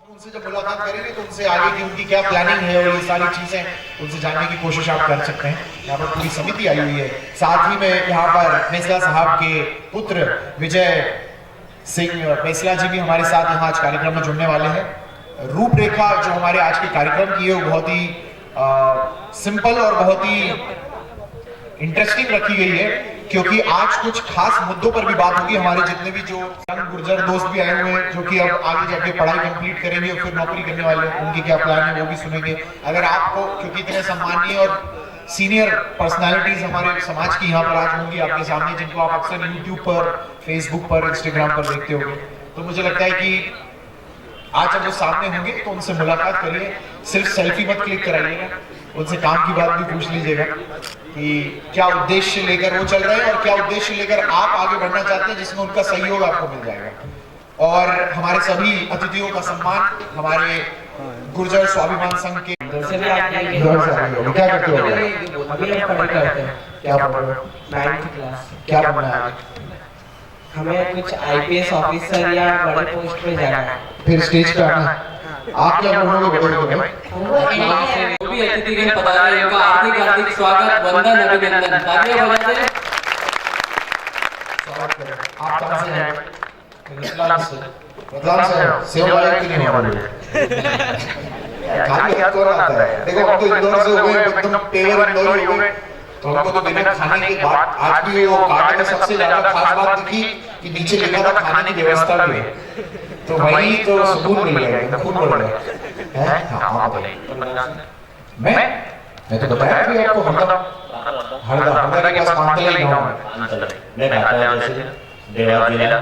उनसे जब मुलाकात करेंगे तो उनसे आगे की उनकी क्या प्लानिंग है और ये सारी चीजें उनसे जानने की कोशिश आप कर सकते हैं। यहाँ पर पूरी समिति आई हुई है। साथ ही में यहाँ पर मेसला साहब के पुत्र विजय सिंह मेसला जी भी हमारे साथ यहाँ आज कार्यक्रम में जुड़ने वाले हैं। रूपरेखा जो हमारे आज के कार्यक्रम की है वो बहुत ही सिंपल और बहुत ही इंटरेस्टिंग रखी गई है, क्योंकि आज कुछ खास मुद्दों पर भी बात होगी। हमारे जितने भी जो गुर्जर दोस्त भी आए हुए हैं जो कि अब आगे जाके पढ़ाई कंप्लीट करेंगे और फिर नौकरी करने वाले हैं, उनकी क्या प्लान है वो भी सुनेंगे। अगर आपको, क्योंकि इतने सम्मानीय और सीनियर पर्सनालिटीज हमारे समाज की यहाँ पर आज होंगी आपके सामने, जिनको आप अक्सर यूट्यूब पर, फेसबुक पर, इंस्टाग्राम पर देखते होंगे, तो मुझे लगता है कि आज जब वो सामने होंगे तो उनसे मुलाकात करिए। सिर्फ सेल्फी मत क्लिक कराइएगा, उनसे काम की बात भी पूछ लीजिएगा कि क्या उद्देश्य लेकर वो चल रहे हैं और क्या उद्देश्य लेकर आप आगे बढ़ना चाहते हैं, जिसमें उनका सहयोग आपको मिल जाएगा। और हमारे सभी अतिथियों का सम्मान हमारे गुर्जर स्वाभिमान संघ के क्या करते हो? क्या बनना है? हमें कुछ आईपीएस ऑफिसर या बड़े पोस्ट पे जाना है। फिर स्टेज पे आना। आप क्या बनोगे? जो भी अतिथिगण पधारे उनका हार्दिक स्वागत, वंदन, अभिनंदन। तालियां बजाते हैं। स्वागत करें। आप कहां से हैं? रतलाम से। सेवा आयोग की नहीं हमारे खाली हाथ कौन आता है? देखो हम तो इंदौर से हुए, एकदम पेवर इंदौरी हो गए, तो हमको तो बिना खाने के बाद आज भी वो कार्ड में सबसे ज्यादा खास बात दिखी कि नीचे लिखा था खाने की व्यवस्था भी है, तो वही तो सुकून मिल गया, एकदम खून बढ़ गया है। हाँ मैं तो बताया भी आपको, हरदा के पास मानतलाई गांव है। मैं खाता हूं जैसे देवा जिला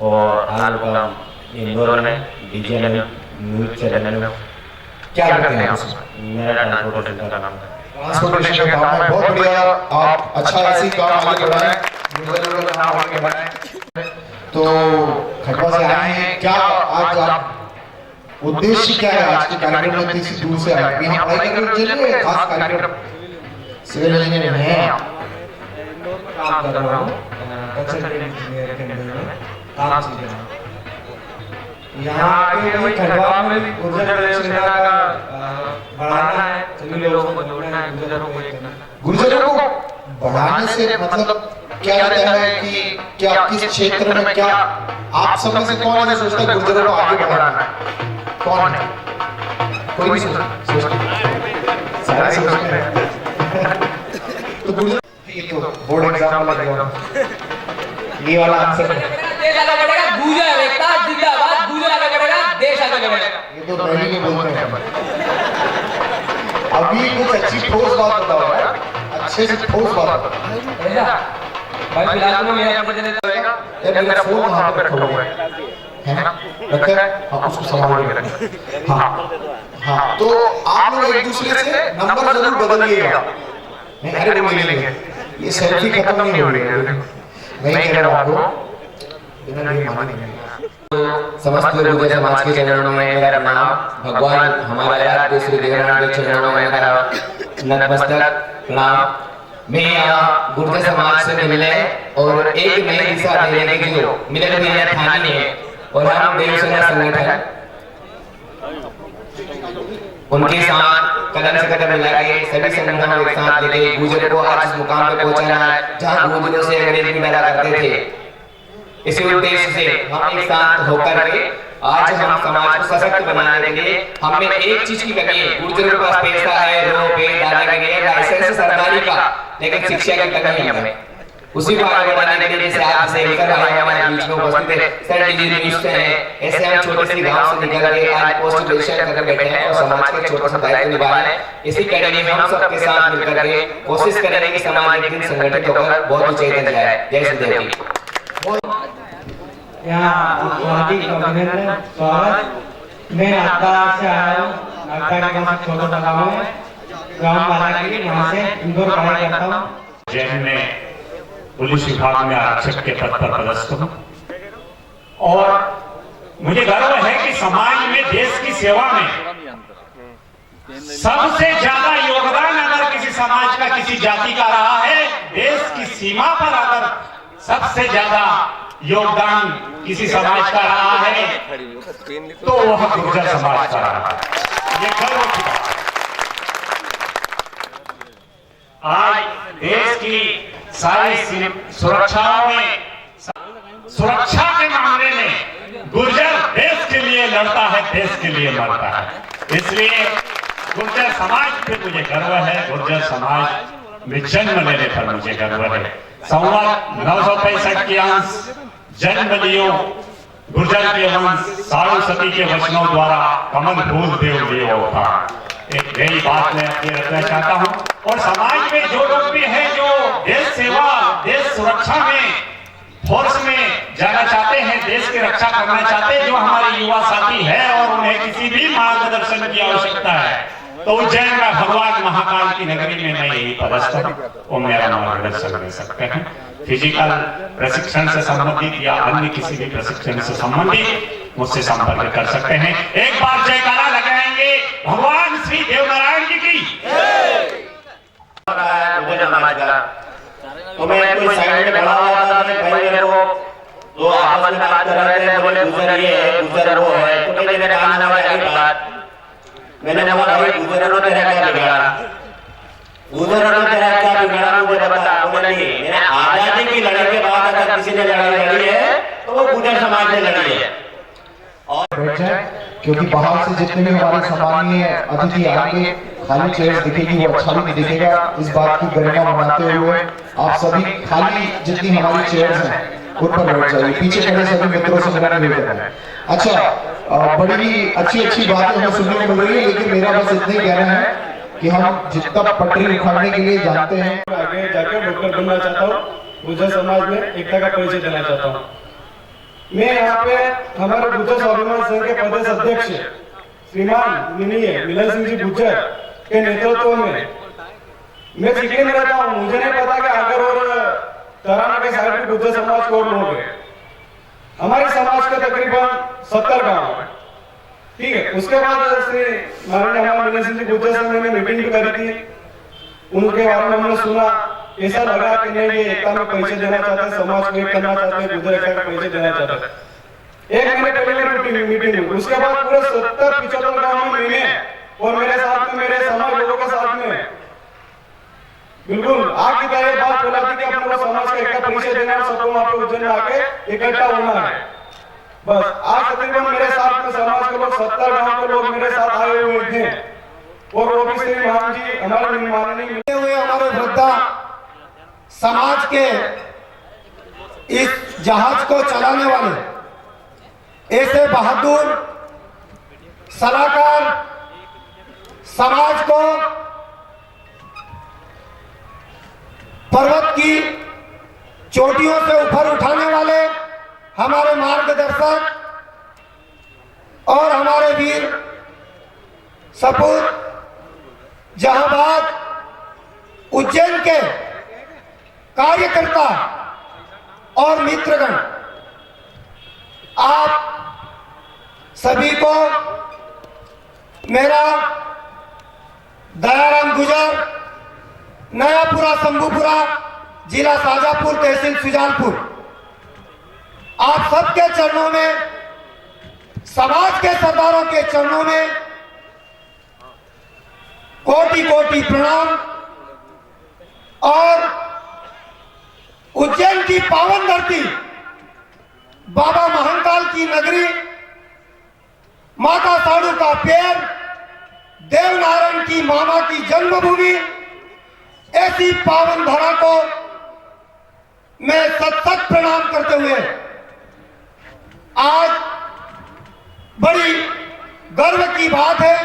और हाल का इंदौर में डीजे में न्यूज चैनल में क्या करते हैं आप? मेरा ट्रांसपोर्टेशन का काम है। ट्रांसपोर्टेशन का काम है, बहुत बढ़िया। आप अच्छा ऐसी काम आगे बढ़ाएं, नाम आगे बढ़ाएं। तो खटवा से आए हैं, क्या आज आप उद्देश्य क्या है आज के कार्यक्रम में? इतनी दूर से आए, यहाँ पढ़ाई करने के खास कार्यक्रम? सिविल इंजीनियर हैं आप? काम कर रहा हूँ कंसल्टेंट इंजीनियर के अंदर में काम सीख रहा हूँ। यहाँ आके वही खटवा में गुर्जर सेना का बढ़ाना है, सभी लोगों को जोड़ना है, गुर्जरों को एक करना है। गुर्जरों को बढ़ाने से मतलब क्या रहता है कि क्या किस क्षेत्र में, क्या आप सब में से कौन ऐसा सोचता है गुर्जरों को आगे बढ़ाना है? कौन है? कोई नहीं सोचता, सारे सोचते हैं। तो गुर्जर, ये तो बोर्ड एग्जाम वाला जवाब, ये वाला आंसर देश आगे बढ़ेगा, गुर्जर एकता जिंदाबाद, गुर्जर आगे बढ़ेगा, देश आगे बढ़ेगा। ये तो पहले ही बोलते हैं। अभी कुछ अच्छी ठोस बात बताओ यार, अच्छे से ठोस बात बताओ। ऐसा भाई फिलहाल में मेरा परिचय देगा। यार मेरा फोन वहां पे रखा हुआ है ना? रखा है? हाँ, उसको संभाल के रखें। हाँ, तो आप लोग एक दूसरे से नंबर जरूर बदलिएगा। नहीं, अरे वो लेंगे, ये सेल्फी खत्म नहीं हो रही है। नहीं कह रहा हूँ आपको, बिना ये माने नहीं। समस्त गुर्जर समाज के चरणों में मेरा नाम, भगवान हमारा याद दूसरे देवरान के चरणों में मेरा नतमस्तक प्रणाम। मैं यहाँ गुर्जर समाज से मिलने और एक नई दिशा देने के लिए मिलन मेरा ठानी है, और हम देवसेना संगठन उनके साथ कदम से कदम मिला के सभी संगठनों के साथ लेके गुर्जर को आज इस मुकाम पे पहुंचाना है जहाँ गुर्जरों से अंग्रेज भी मिला करते थे। इसी उद्देश्य से हम एक साथ होकर के आज हम समाज को सशक्त बनाने के लिए हमें एक चीज की कमी है। गुर्जरों के पास पैसा है, रोड पे डाला गया लाइसेंस सरकारी का, लेकिन शिक्षा की कमी है हमें। उसी को आगे बढ़ाने के लिए जैसे आप सेवकर भाई हमारे बीच में उपस्थित है, सर डीजी न्यूज़ से हैं, ऐसे हम छोटे से गांव से निकल के आज पोस्ट ग्रेजुएशन करके बैठे हैं और समाज के छोटा सा दायित्व निभा रहे हैं। इसी कड़ी में हम सबके साथ मिलकर के कोशिश करेंगे कि समाज एक दिन संगठित होकर बहुत ऊंचाई तक जाए। जय श्री देव। यहाँ हार्दिक अभिनंदन, स्वागत। मैं नागदा से आया हूँ, नागदा के पास छोटा गाँव है, गाँव बालागिरी, वहाँ से इंदौर पढ़ाई करता हूँ। जैन में पुलिस विभाग में आरक्षक के पद पर पदस्थ हूं और मुझे गर्व है कि समाज में देश की सेवा में सबसे ज्यादा योगदान अगर किसी समाज का किसी जाति का रहा है, देश की सीमा पर अगर सबसे ज्यादा योगदान किसी समाज का रहा है तो वह गुर्जर समाज का रहा है। ये गर्व की बात। आज देश की सारी सुरक्षाओं में, सुरक्षा के मामले में गुर्जर देश के लिए लड़ता है, देश के लिए मरता है। इसलिए गुर्जर समाज पे मुझे गर्व है, गुर्जर समाज में जन्म लेने पर मुझे गर्व है। संवत 965 के अंश जन्म लियो गुर्जर के वंश, साढ़ू सती के वचनों द्वारा कमल फूल देव लियो था। एक नई बात मैं अपने रखना चाहता हूं। और समाज में जो लोग भी हैं जो देश सेवा, देश सुरक्षा में, फोर्स में जाना चाहते हैं, देश की रक्षा करना चाहते हैं, जो हमारे युवा साथी है और उन्हें किसी भी मार्गदर्शन की आवश्यकता है, तो उज्जैन में भगवान महाकाल की नगरी में मैं यही पदस्थ हूं, वो मेरा मार्गदर्शन ले सकते हैं। फिजिकल प्रशिक्षण से संबंधित या अन्य किसी भी प्रशिक्षण से संबंधित मुझसे संपर्क कर सकते हैं। एक बार जयकारा लगाएंगे भगवान श्री देवनारायण जी की। तो मैं कोई साइड में खड़ा हुआ था, भाई मेरे को तो आपस में बात कर रहे थे, बोले गुजर ये है, गुजर वो है, तो मैंने कहा ना भाई बात, मैंने बोला भाई गुजर तेरा क्या बिगाड़ा, गुजर तेरा क्या बिगाड़ा मुझे बता। बोले नहीं, मैंने आजादी की लड़ाई के बाद अगर किसी ने लड़ाई लड़ी है तो वो गुजर समाज ने लड़ी है। बैठ जाए, क्योंकि बाहर से जितने भी हमारे सम्मानीय अतिथि आएंगे, खाली चेयर्स दिखेगी वो अच्छा भी नहीं दिखेगा। इस बात की गरिमा बनाते हुए आप सभी खाली जितनी हमारी चेयर्स हैं उन पर बैठ जाइए। पीछे खड़े सभी मित्रों से मेरा निवेदन है। अच्छा, बड़ी ही अच्छी बातें हमें सुनने को मिल रही है, लेकिन मेरा बस इतना ही कहना है कि हम जितना पटरी उखाड़ने के लिए जानते हैं, आगे जाकर डॉक्टर बनना चाहता हूँ, गुर्जर समाज में एकता का परिचय देना चाहता हूँ। मैं यहाँ पे हमारे गुर्जर स्वाभिमान संघ के प्रदेश अध्यक्ष श्रीमान मिलन सिंह जी गुर्जर के नेतृत्व में मैं सिक्किम में रहता हूँ। मुझे नहीं पता कि आगर और तराना के साइड में गुर्जर समाज को लोग हैं। हमारे समाज के तकरीबन 70 गांव है, ठीक है। उसके बाद श्री माननीय हमारे मिलन सिंह जी गुर्जर से मैंने मीटिंग भी करी थी, उनके बारे में हमने सुना। ऐसा लगा कि नहीं, ये एकता में परिचय देना चाहते हैं, समाज को एक करना चाहते हैं, गुर्जर एकता का परिचय देना चाहते हैं। एक महीने पहले मीटिंग हुई, उसके बाद पूरे 70-75 गांव में मैंने और मेरे साथ में मेरे समाज लोगों के साथ में बिल्कुल आग की तरह बात बोला थी कि अपने को समाज का एकता परिचय देना है, सबको वहां पे उज्जैन में आके इकट्ठा होना है। बस आज तकरीबन मेरे साथ में समाज के लोग 70 गांव के लोग मेरे साथ आए हुए थे, और वो भी श्री मान जी हमारे माननीय हुए हमारे वृद्धा समाज के इस जहाज को चलाने वाले ऐसे बहादुर सलाहकार, समाज को पर्वत की चोटियों से ऊपर उठाने वाले हमारे मार्गदर्शक और हमारे वीर सपूत जहांबाद उज्जैन के कार्यकर्ता और मित्रगण, आप सभी को मेरा दयाराम गुजर, नयापुरा शंभूपुरा, जिला शाजापुर, तहसील सुजानपुर, आप सबके चरणों में, समाज के सरदारों के चरणों में कोटि कोटि प्रणाम। और उज्जैन की पावन धरती, बाबा महाकाल की नगरी, माता साधु का पैर, देवनारायण की मामा की जन्मभूमि, ऐसी पावन धरा को मैं सत प्रणाम करते हुए आज बड़ी गर्व की बात है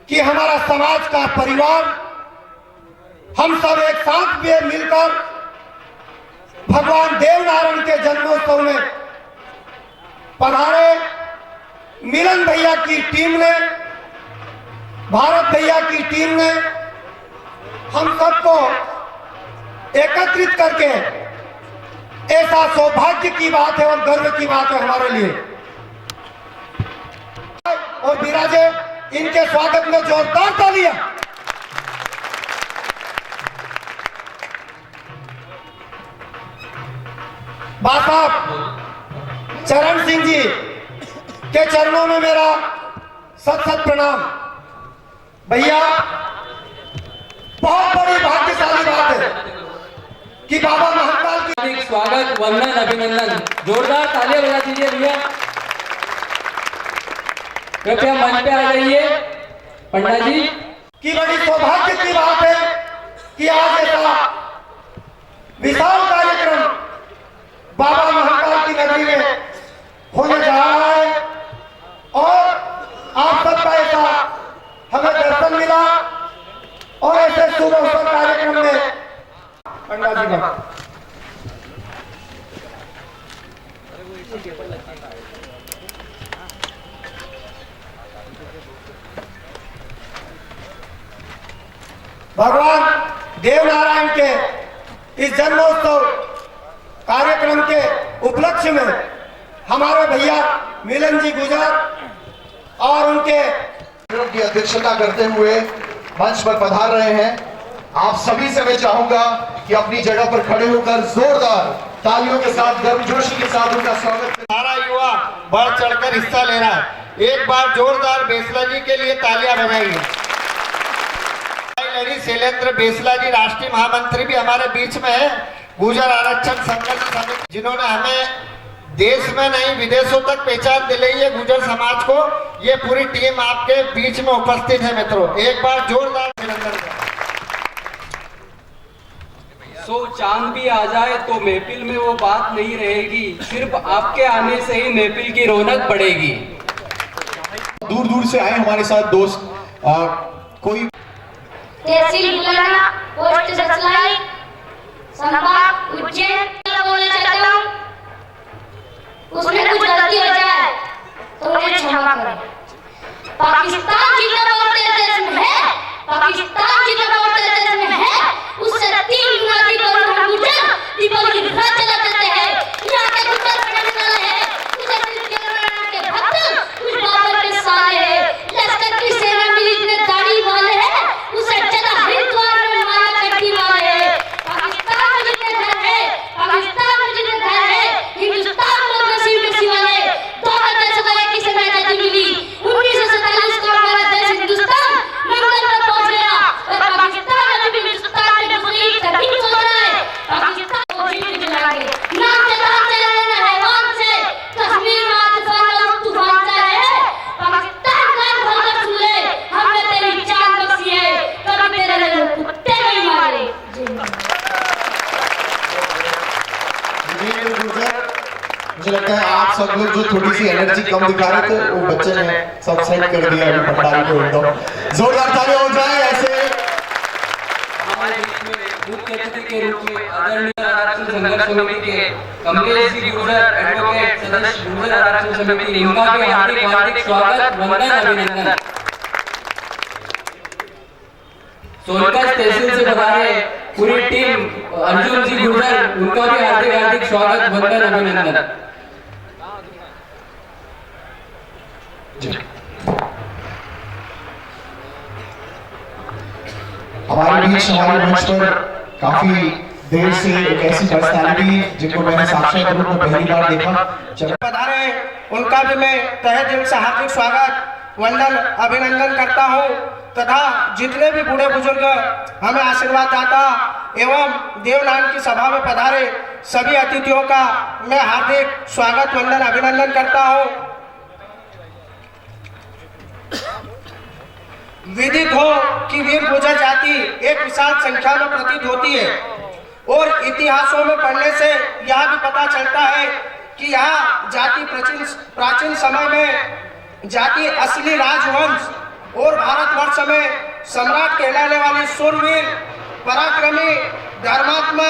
कि हमारा समाज का परिवार, हम सब एक साथ में मिलकर भगवान देवनारायण के जन्मोत्सव में पधारे। मिलन भैया की टीम ने, भारत भैया की टीम ने हम सबको एकत्रित करके, ऐसा सौभाग्य की बात है और गर्व की बात है हमारे लिए। और विराजे इनके स्वागत में जोरदार तालियां। बासाब चरण सिंह जी के चरणों में मेरा सत सत प्रणाम। भैया, बहुत बड़ी भाग्यशाली बात है कि बाबा महाकाल की स्वागत, वंदन, अभिनंदन, जोरदार तालियां बजा दीजिए भैया। कृपया मंच पे आ जाइए पंडा जी। की बड़ी सौभाग्य की बात है कि आज ऐसा विशाल कार्यक्रम बाबा महाकाल की नगरी में होने जा रहा है और आप सबका ऐसा हमें दर्शन मिला और ऐसे शुभ अवसर कार्यक्रम में पंडा जी का भगवान देवनारायण के इस जन्मोत्सव कार्यक्रम के उपलक्ष्य में हमारे भैया मिलन जी गुजर और उनके की अध्यक्षता करते हुए मंच पर पधार रहे हैं। आप सभी से मैं चाहूंगा कि अपनी जगह पर खड़े होकर जोरदार तालियों के साथ, गर्मजोशी के साथ उनका स्वागत करें। सारा युवा बढ़ चढ़कर हिस्सा ले रहा है। एक बार जोरदार बेसला जी के लिए तालियां बजाइए। लड़ी शैलेंद्र बेसला जी राष्ट्रीय महामंत्री भी हमारे बीच में है, गुर्जर आरक्षण संघर्ष समिति, जिन्होंने हमें देश में नहीं विदेशों तक पहचान दिलाई है गुर्जर समाज को। ये पूरी टीम आपके बीच में उपस्थित है मित्रों, एक बार जोरदार अभिनंदन करें। सो चांद भी आ जाए तो महफिल में वो बात नहीं रहेगी, सिर्फ आपके आने से ही महफिल की रौनक बढ़ेगी। दूर दूर से आए हमारे साथ दोस्त, कोई तहसील बुलाना, पोस्ट सचलाई, संभाग उज्जैन बोलना चाहता हूँ। उसमें कुछ गलती हो जाए तो मुझे क्षमा करें। पाकिस्तान जितना बड़ा देश में है, पाकिस्तान जितना बड़ा देश में है, उससे 3 गुना दीपक हम गुजर दीपक की घर चला देते हैं। यहाँ के गुजर पढ़ने वाले हैं, गुजर के भक्त, कुछ बाबर के साले हैं, लश्कर की सेना मिली इतने दाढ़ी वाले हैं, उससे ज्यादा हरिद्वार में माला करती वाले हैं। पाकिस्तान में जितने घर है, पाकिस्तान में जितने घर है, हिंदुस्तान में नसीब में सिवाले 2010 की सेना आजादी मिली। 1947 को हमारा देश हिंदुस्तान मंगल पर पहुंच गया और पाकिस्तान अभी भी हिंदुस्तान में घुसने की तरकीब चल रहा है। पाकिस्तान को जीत जलाएंगे, नाम चलाने हैवान से कश्मीर में तूफान और तूफान सा है। पाकिस्तान का भगत सुने, हमने तेरी जान बख्शी है, कभी तेरे कुत्ते नहीं मारे। मुझे लगता है आप सब लोग जो थोड़ी सी एनर्जी कम दिखा रहे थे, वो बच्चे ने सब सेट कर दिया अभी पटारी को एकदम। जोरदार तालियां हो जाए ऐसे। हमारे बीच में मुख्य अतिथि के रूप में आदरणीय आरक्षण संघर्ष समिति के कमलेश जी गुर्जर, एडवोकेट सदस्य गुर्जर आरक्षण समिति, इनका भी हार्दिक स्वागत, वंदन, अभिनंदन। सोनकच्छ तहसील से पधारे पूरी टीम, अर्जुन जी गुर्जर, उनका भी हार्दिक स्वागत, वंदन, अभिनंदन। हमारे बीच हमारे मंच पर काफी देर से एक ऐसी पर्सनालिटी जिनको मैंने साक्षात रूप में पहली बार देखा पधारे, उनका भी मैं तहे दिल से हार्दिक स्वागत, वंदन, अभिनंदन करता हूँ तथा जितने भी बूढ़े बुजुर्ग हमें आशीर्वाद दाता एवं देवनारायण की सभा में पधारे सभी अतिथियों का मैं हार्दिक स्वागत, वंदन, अभिनंदन करता हूँ। विदित हो कि वीर गुर्जर जाति एक विशाल संख्या में प्रतीत होती है और इतिहासों में पढ़ने से यह भी पता चलता है कि यह जाति प्राचीन समय में जाति असली राजवंश और भारतवर्ष में सम्राट कहलाने वाली शूरवीर, पराक्रमी, धर्मात्मा,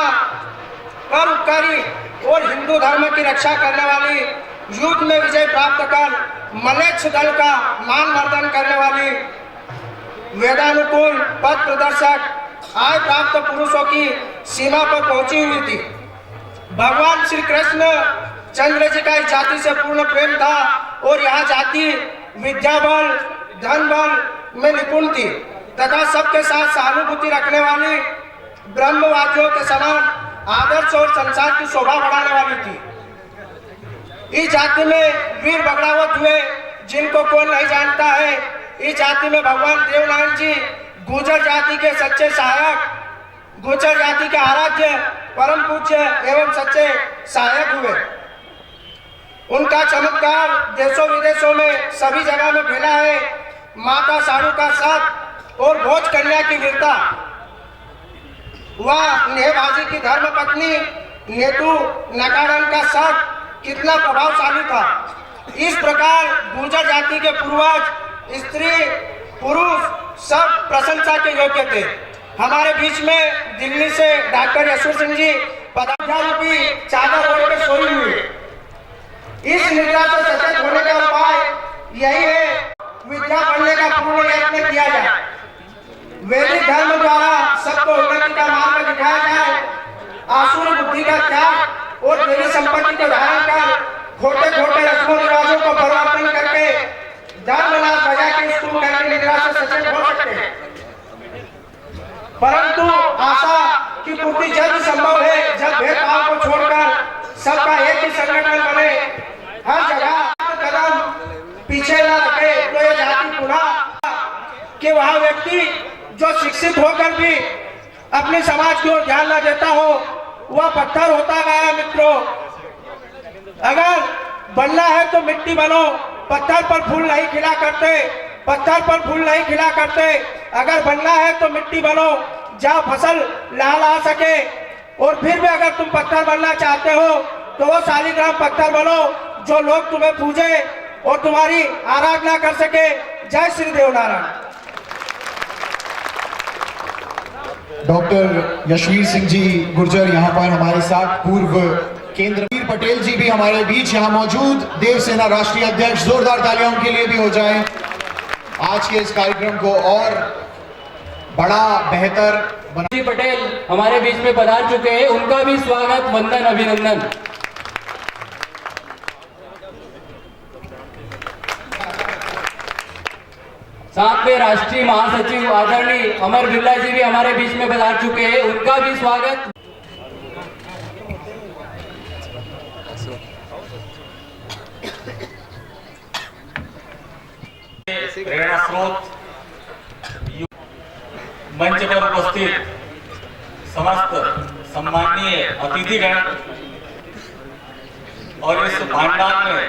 परोपकारी और हिंदू धर्म की रक्षा करने वाली, युद्ध में विजय प्राप्त कर मलेच्छ दल का मान मर्दन करने वाली, वेदानुकूल पथ प्रदर्शक आय प्राप्त पुरुषों की सीमा पर पहुंची हुई थी। भगवान श्री कृष्ण चंद्र जी का इस जाति से पूर्ण प्रेम था और यह जाति विद्या बल, धन बल में निपुण थी तथा सबके साथ सहानुभूति रखने वाली, ब्रह्मवादियों के समान आदर्श और संसार की शोभा बढ़ाने वाली थी। इस जाति में वीर बगड़ावत हुए जिनको कोई नहीं जानता है। इस जाति में भगवान देवनारायण जी गुर्जर जाति के सच्चे सहायक, गुर्जर जाति के आराध्य, परम पूज्य एवं सच्चे सहायक हुए। उनका चमत्कार देशों विदेशों में सभी जगह में फैला है। माता साड़ू का साथ और भोज कन्या की वीरता, वह नेहबाजी की धर्म पत्नी नेतू नकाड़न का साथ कितना प्रभावशाली था। इस प्रकार गुर्जर जाति के पूर्वज स्त्री पुरुष सब प्रशंसा के योग्य थे। हमारे बीच में दिल्ली से डॉक्टर यशवंत सिंह जी पदाधिकारी चादर ओढ़ के सोई हुई। इस निद्रा से सचेत होने का उपाय यही है, विद्या पढ़ने का पूर्ण यत्न किया जाए। वैदिक धर्म द्वारा सबको उन्नति का मार्ग दिखाया जाए। आसुरी बुद्धि का त्याग और देवी संपत्ति को धारण कर खोटे खोटे रस्मों रिवाजों को परिवर्तन करके धर्मनाश बजा के स्कूल करके निद्रा से सचेत हो सकते हैं। परंतु आशा की पूर्ति जल्द संभव है जब भेदभाव को छोड़कर सबका एक ही संगठन बने। हर जगह कदम पीछे न रखे तो ये जाति पुनः कि वह व्यक्ति जो शिक्षित होकर भी अपने समाज की ओर ध्यान न देता हो वह पत्थर होता गया। मित्रों, अगर बनना है तो मिट्टी बनो, पत्थर पर फूल नहीं खिला करते, पत्थर पर फूल नहीं खिला करते। अगर बनना है तो मिट्टी बनो जहाँ फसल लहला सके। और फिर भी अगर तुम पत्थर बनना चाहते हो तो वो शालिग्राम पत्थर बनो जो लोग तुम्हें पूजे और तुम्हारी आराधना कर सके। जय श्री देवनारायण। डॉक्टर यशवीर सिंह जी गुर्जर यहाँ पर हमारे साथ, पूर्व केंद्र वीर पटेल जी भी हमारे बीच यहाँ मौजूद, देव सेना राष्ट्रीय अध्यक्ष, जोरदार तालियां उनके लिए भी हो जाए। आज के इस कार्यक्रम को और बड़ा बेहतर जी पटेल हमारे बीच में पधार चुके हैं, उनका भी स्वागत, वंदन, अभिनंदन। साथ में राष्ट्रीय महासचिव आदरणीय अमर बिरला जी भी हमारे बीच में पधार चुके हैं, उनका भी स्वागत। प्रेरणा स्रोत मंच पर उपस्थित समस्त सम्माननीय अतिथिगण और इस भांडार में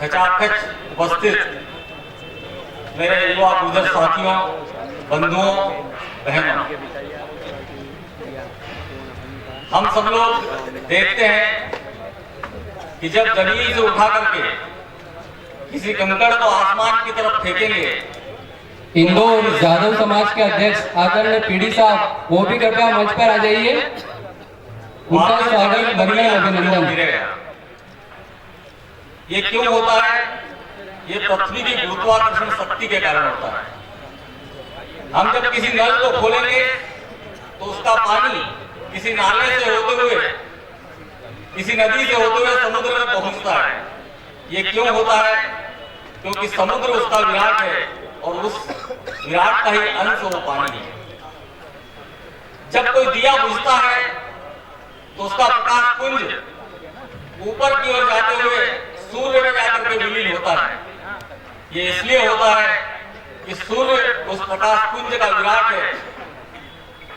खचाखच उपस्थित मेरे युवा गुर्जर साथियों, बंधुओं, बहनों, हम सब लोग देखते हैं कि जब जमीन से उठा करके किसी कंकड़ को आसमान की तरफ फेंकेंगे। इंदौर जादव समाज के अध्यक्ष आदरणीय पीडी साहब, वो भी कृपया मंच पर आ जाइए, उनका स्वागत, वंदन, अभिनंदन। ये क्यों होता है? ये पृथ्वी की गुरुत्वाकर्षण शक्ति के कारण होता है। हम जब किसी नल को खोलेंगे तो उसका पानी किसी नाले से होते हुए, किसी नदी से होते हुए समुद्र में पहुंचता है। ये क्यों होता है? क्योंकि समुद्र उसका विराट है और उस विराट का ही अंश वो पानी है। जब कोई दिया बुझता है तो उसका प्रकाश पुंज ऊपर की ओर जाते हुए सूर्य में जाकर के विलीन होता है। ये इसलिए होता है कि सूर्य उस प्रकाश पुंज का विराट है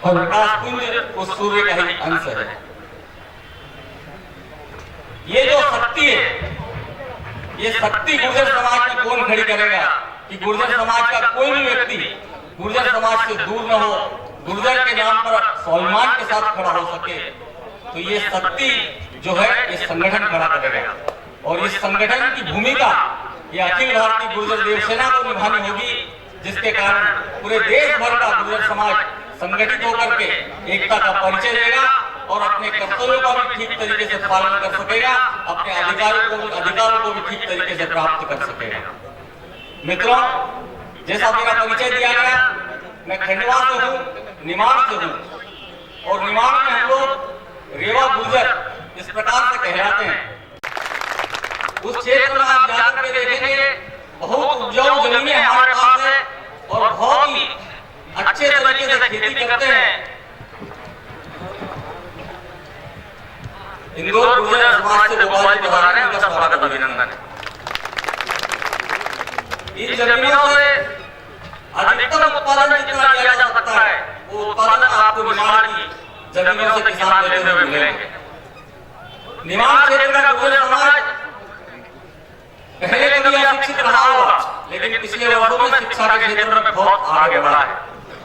और प्रकाश पुंज उस सूर्य का ही अंश है। ये जो शक्ति है, ये शक्ति गुर्जर समाज में कौन खड़ी करेगा कि गुर्जर समाज का कोई भी व्यक्ति गुर्जर समाज से दूर न हो, गुर्जर के नाम पर स्वाभिमान के साथ खड़ा हो सके। तो ये शक्ति जो है ये संगठन खड़ा करेगा और इस संगठन की भूमिका ये अखिल भारतीय गुर्जर देव सेना को निभानी होगी, जिसके कारण पूरे देश भर का गुर्जर समाज संगठित होकर के एकता का परिचय देगा और अपने कर्तव्यों का भी ठीक तरीके से पालन कर सकेगा, अपने अधिकारों को भी ठीक तरीके से प्राप्त कर सकेगा। मित्रों, जैसा मेरा परिचय दिया गया, मैं खंडवा से हूँ, निमाड़ से हूँ और निमाड़ में हम लोग रेवा गुर्जर इस प्रकार से कहलाते हैं। उस क्षेत्र में आप जाकर के देखेंगे बहुत उपजाऊ जमीनें हमारे पास है और बहुत ही अच्छे तरीके से खेती करते हैं। इंदौर गुर्जर समाज से गोपाल जी बता रहे हैं, उनका स्वागत अभिनंदन है। इन जमीनों से अधिकतम उत्पादन जितना लिया जा सकता है वो उत्पादन आपको निमाड़ की जमीनों से किसान लेते हुए मिलेंगे। निमाड़ क्षेत्र का गुर्जर समाज पहले कभी अशिक्षित रहा होगा, लेकिन पिछले वर्षों में शिक्षा के क्षेत्र में बहुत आगे बढ़ा है।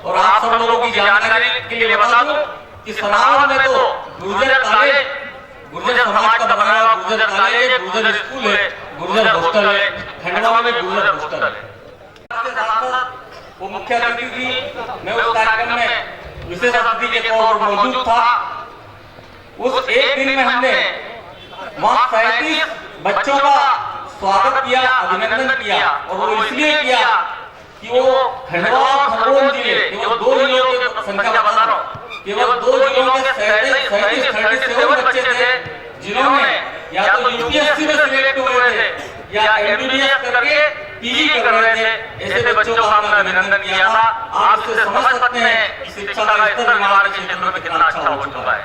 और आप सब लोगों की जानकारी के लिए बता दूं कि सनावल में तो गुर्जर कॉलेज, गुर्जर समाज का बनाया हुआ गुर्जर कॉलेज, गुर्जर स्कूल है, गुर्जर हॉस्टल है, खंडवा में गुर्जर हॉस्टल है। वो मुख्य अतिथि थी, मैं उस कार्यक्रम में विशेष अतिथि के तौर पर मौजूद था। उस एक दिन में हमने वहाँ 37 बच्चों का स्वागत किया, अभिनंदन किया, और वो इसलिए किया कि वो खंडवा और खरगोन जिले, केवल 2 जिलों की संख्या बता रहा हूँ, केवल 2 जिलों के 37 बच्चे थे जिन्होंने या तो यूपीएससी में सिलेक्ट हुए थे या एमबीबीएस करके पीजी कर रहे थे। ऐसे बच्चों का हमने अभिनंदन किया था। आप इससे समझ सकते हैं कि शिक्षा का स्तर निमाड़ के क्षेत्र में कितना अच्छा हो चुका है।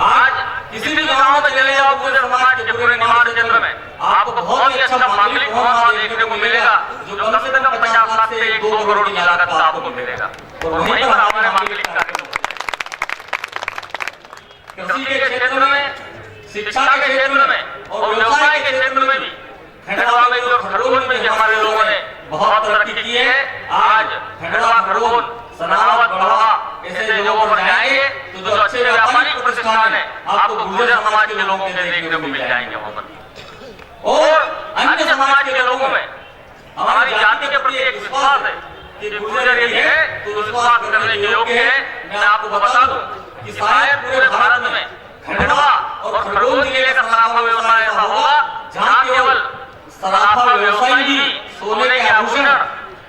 आज किसी भी गांव में चले जाओ पूरे समाज के पूरे निमाड़ क्षेत्र में आपको बहुत ही अच्छा मांगलिक भवन देखने को मिलेगा, जो कम से कम 50 लाख से 1-2 करोड़ की लागत का आपको मिलेगा। और वहीं पर हमारे मांगलिक कार्यक्रम, कृषि के क्षेत्र में, शिक्षा के क्षेत्र में और व्यवसाय के क्षेत्र में भी खंडवा में और खरगोन में हमारे लोगों ने बहुत तरक्की की है। आज खंडवा, खरगोन, सनावद, गढ़वा ऐसे जगहों पर जाएंगे तो जो अच्छे व्यापारिक प्रतिष्ठान है आपको गुर्जर समाज के लोगों के देखने को मिल जाएंगे वहां पर। और अन्य समाज के लोगों में हमारी जाति के प्रति एक विश्वास है कि गुर्जर ये है तो विश्वास करने के योग्य है। मैं आपको बता दूं कि शायद पूरे भारत में खंडवा और खरगोन जिले का सराफा व्यवसाय ऐसा होगा जहाँ केवल सराफा व्यवसायी भी सोने के आभूषण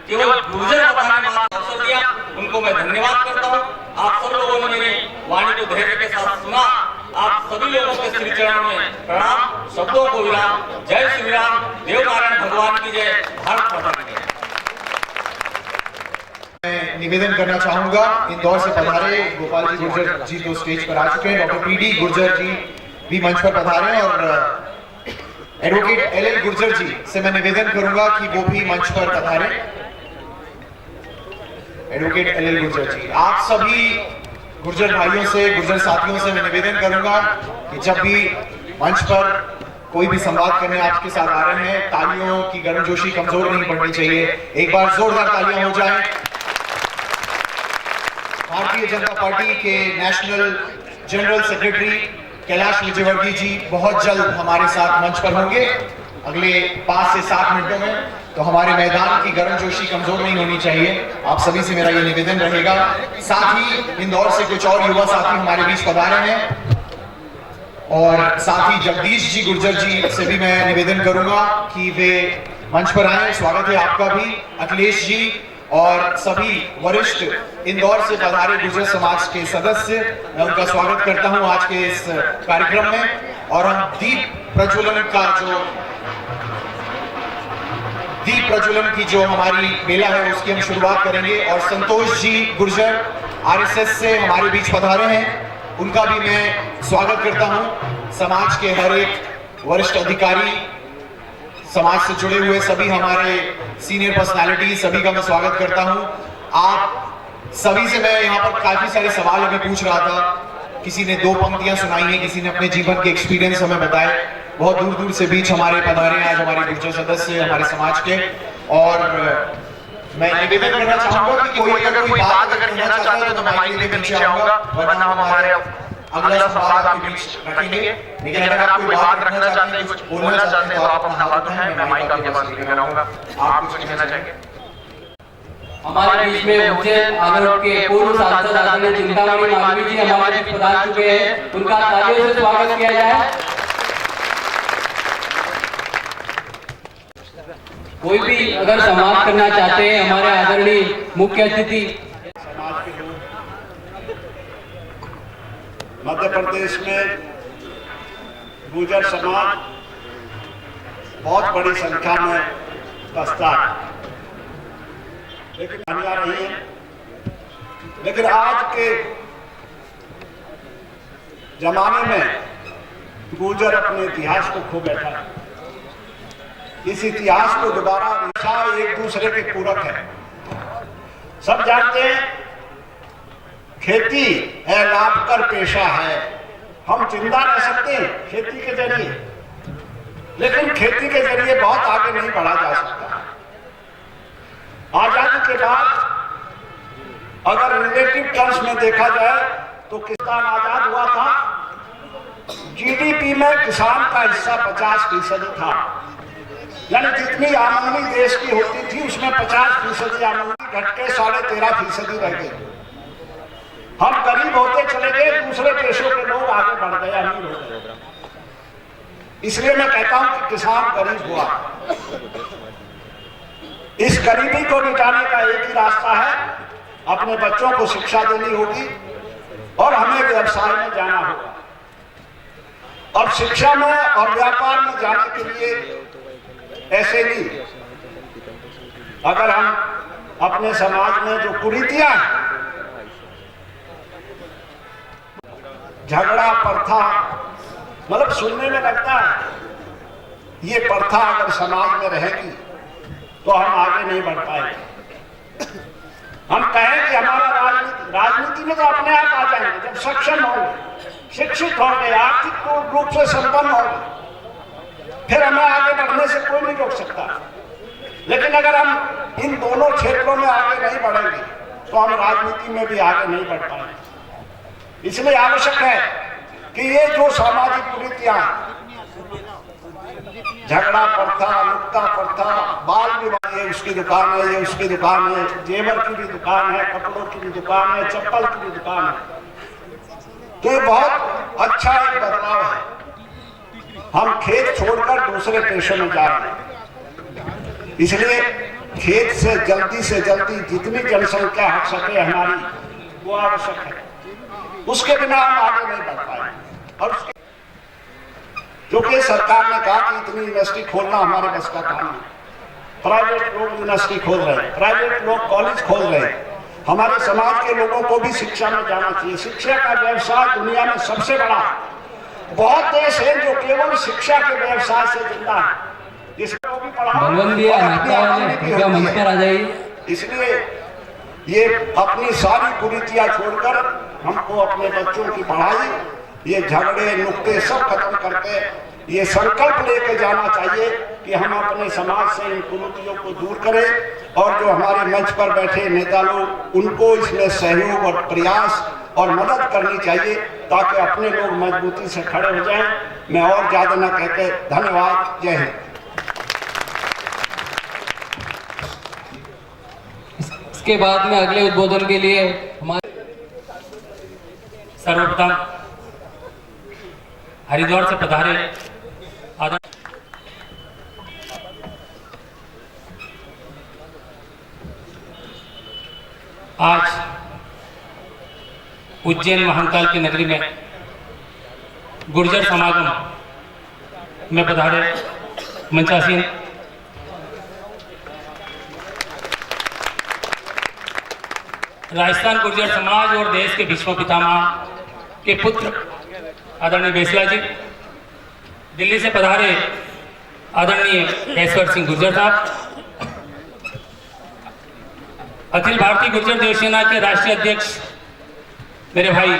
केवल गुर्जर बनाने में अवसर दिया, उनको मैं धन्यवाद करता हूँ। आप सब लोगों ने मेरी वाणी को धैर्य के साथ सुना। आप सभी लोगों के श्री चरणों में प्रणाम, शब्दों को विराम। जय श्री राम, देव नारायण भगवान की जय, भारत माता की जय। मैं निवेदन करना चाहूंगा, इंदौर से पधारे गोपाल जी गुर्जर जी तो स्टेज पर आ चुके हैं, डॉक्टर पीडी गुर्जर जी भी मंच पर पधारे और एडवोकेट एल गुर्जर जी से मैं निवेदन करूंगा कि वो भी मंच पर पधारे। एडवोकेट एल गुर्जर जी, आप सभी गुर्जर भाइयों से, गुर्जर साथियों से मैं निवेदन करूंगा कि जब भी मंच पर कोई भी संवाद करने आपके साथ आ रहे हैं, तालियों की गर्मजोशी कमजोर नहीं पड़नी चाहिए। एक बार जोरदार तालियां हो जाएं। भारतीय जनता पार्टी के national general secretary Kailash Vijayvargiya ji बहुत जल्द हमारे साथ मंच पर होंगे, अगले 5 से 7 मिनटों में। तो हमारे मैदान की गर्मजोशी कमजोर नहीं होनी चाहिए, आप सभी से मेरा ये निवेदन रहेगा। साथ ही इंदौर से कुछ और युवा साथी हमारे बीच पधारे हैं और साथ ही जगदीश जी गुर्जर जी से भी मैं निवेदन करूंगा कि वे मंच पर आए। स्वागत है आपका भी, अखिलेश जी और सभी वरिष्ठ इंदौर से पधारे गुर्जर समाज के सदस्य, मैं उनका स्वागत करता हूं आज के इस कार्यक्रम में। और हम दीप प्रज्वलन की जो हमारी बेला है उसकी हम शुरुआत करेंगे। और संतोष जी गुर्जर आरएसएस से हमारे बीच पधारे हैं, उनका भी मैं स्वागत करता हूं। समाज के हर एक वरिष्ठ अधिकारी, समाज से जुड़े हुए सभी हमारे सीनियर पर्सनालिटी, सभी का मैं स्वागत करता हूं। आप सभी से मैं यहाँ पर काफी सारे सवाल हमें पूछ रहा था, किसी ने 2 पंक्तियां सुनाई हैं, किसी ने अपने जीवन के एक्सपीरियंस हमें बताए। बहुत दूर दूर से बीच हमारे पधारे आज हमारे गुर्जर सदस्य हमारे समाज के। और मैं निवेदन करना चाहूंगा कि कोई अगर कोई बात अगर कहना चाहता है तो मैं माइक लेकर नीचे आऊंगा, वरना हम हमारे अगला सवाल आपके बीच रखेंगे। लेकिन अगर आप कोई बात रखना चाहते हैं, कुछ बोलना चाहते हैं तो आप अपना हाथ उठाएं, मैं माइक आपके पास लेकर आऊंगा। आप कुछ कहना चाहेंगे? हमारे बीच में उज्जैन आगरा के पूर्व सांसद आदरणीय चिंतामणि मालवीय जी हमारे बीच पधार चुके हैं, उनका तालियों से स्वागत किया जाए। कोई भी अगर संवाद करना चाहते हैं हमारे आदरणीय मुख्य अतिथि। मध्य प्रदेश में गुर्जर समाज बहुत बड़ी संख्या में बसता है, लेकिन आ रही है। लेकिन आज के जमाने में गुर्जर अपने इतिहास को खो बैठा है। इस इतिहास को दोबारा एक दूसरे के पूरक है। सब जानते हैं खेती लाभकर पेशा है। हम जिंदा रह सकते हैं खेती के जरिए, लेकिन खेती के जरिए बहुत आगे नहीं बढ़ा जा सकता। आजादी के बाद अगर रिलेटिव टर्म्स में देखा जाए तो किसान आजाद हुआ था, जीडीपी में किसान का हिस्सा 50% था। यानी जितनी आमदनी देश की होती थी उसमें 50% आमदनी घट के 13.5% रह गई। हम गरीब होते चले गए, दूसरे देशों के लोग आगे बढ़ गए, अमीर हो गए। इसलिए मैं कहता हूं कि किसान गरीब हुआ। इस गरीबी को मिटाने का एक ही रास्ता है, अपने बच्चों को शिक्षा देनी होगी और हमें व्यवसाय में जाना होगा। अब शिक्षा में और व्यापार में जाने के लिए ऐसे नहीं, अगर हम अपने समाज में जो कुरीतियां हैं, झगड़ा प्रथा, मतलब सुनने में लगता है ये प्रथा अगर समाज में रहेगी तो हम आगे नहीं बढ़ पाएंगे। हम कहें कि हमारा राजनीति में तो अपने आप आ जाएंगे जब सक्षम होंगे, शिक्षित होंगे, आर्थिक रूप से संपन्न होंगे, फिर हमें आगे बढ़ने से कोई नहीं रोक सकता। लेकिन अगर हम इन दोनों क्षेत्रों में आगे नहीं बढ़ेंगे तो हम राजनीति में भी आगे नहीं बढ़ पाएंगे। इसलिए आवश्यक है कि ये जो सामाजिक कुरीतियां, झगड़ा प्रथा, मुक्ता प्रथा, बाल विवाह, ये उसकी दुकान है, ये उसकी दुकान है, जेवर की भी दुकान है, कपड़ों की भी दुकान है, चप्पल की भी दुकान है, तो ये बहुत अच्छा एक बदलाव है। हम खेत छोड़कर दूसरे पेशों में जा रहे हैं। इसलिए खेत से जल्दी जितनी जनसंख्या हट सके हमारी, वो आवश्यक है। उसके बिना हम आगे नहीं बढ़ पाएंगे। और क्योंकि सरकार ने कहा कि इतनी यूनिवर्सिटी खोलना हमारे बस का काम है, प्राइवेट लोग यूनिवर्सिटी खोल रहे हैं, प्राइवेट लोग कॉलेज खोल रहे हैं। हमारे समाज के लोगों को भी शिक्षा में जाना चाहिए। शिक्षा का व्यवसाय दुनिया में सबसे बड़ा है। बहुत देश है जो केवल शिक्षा के व्यवसाय से जिंदा है, जिसको भी पढ़ा मंच पर आ जाइए। इसलिए ये अपनी सारी कुरीतियां छोड़कर हमको अपने बच्चों की पढ़ाई, ये झगड़े नुक्ते सब खत्म करके ये संकल्प लेके जाना चाहिए कि हम अपने समाज से इन कुरीतियों को दूर करें। और जो हमारे मंच पर बैठे नेता लोग, उनको इसमें सहयोग और प्रयास और मदद करनी चाहिए ताकि अपने लोग मजबूती से खड़े हो जाएं। मैं और ज्यादा न कहते, धन्यवाद। जय हिंद। इसके बाद में अगले उद्बोधन के लिए हमारे सर्वप्रथम हरिद्वार से पधारे आज उज्जैन महाकाल की नगरी में गुर्जर समागम में पधारे मंचासीन राजस्थान गुर्जर समाज और देश के भीष्म पितामह के पुत्र आदरणीय बेसला जी, दिल्ली से पधारे आदरणीय ऐश्वर सिंह गुर्जर साहब, अखिल भारतीय गुर्जर देव सेना के राष्ट्रीय अध्यक्ष मेरे भाई,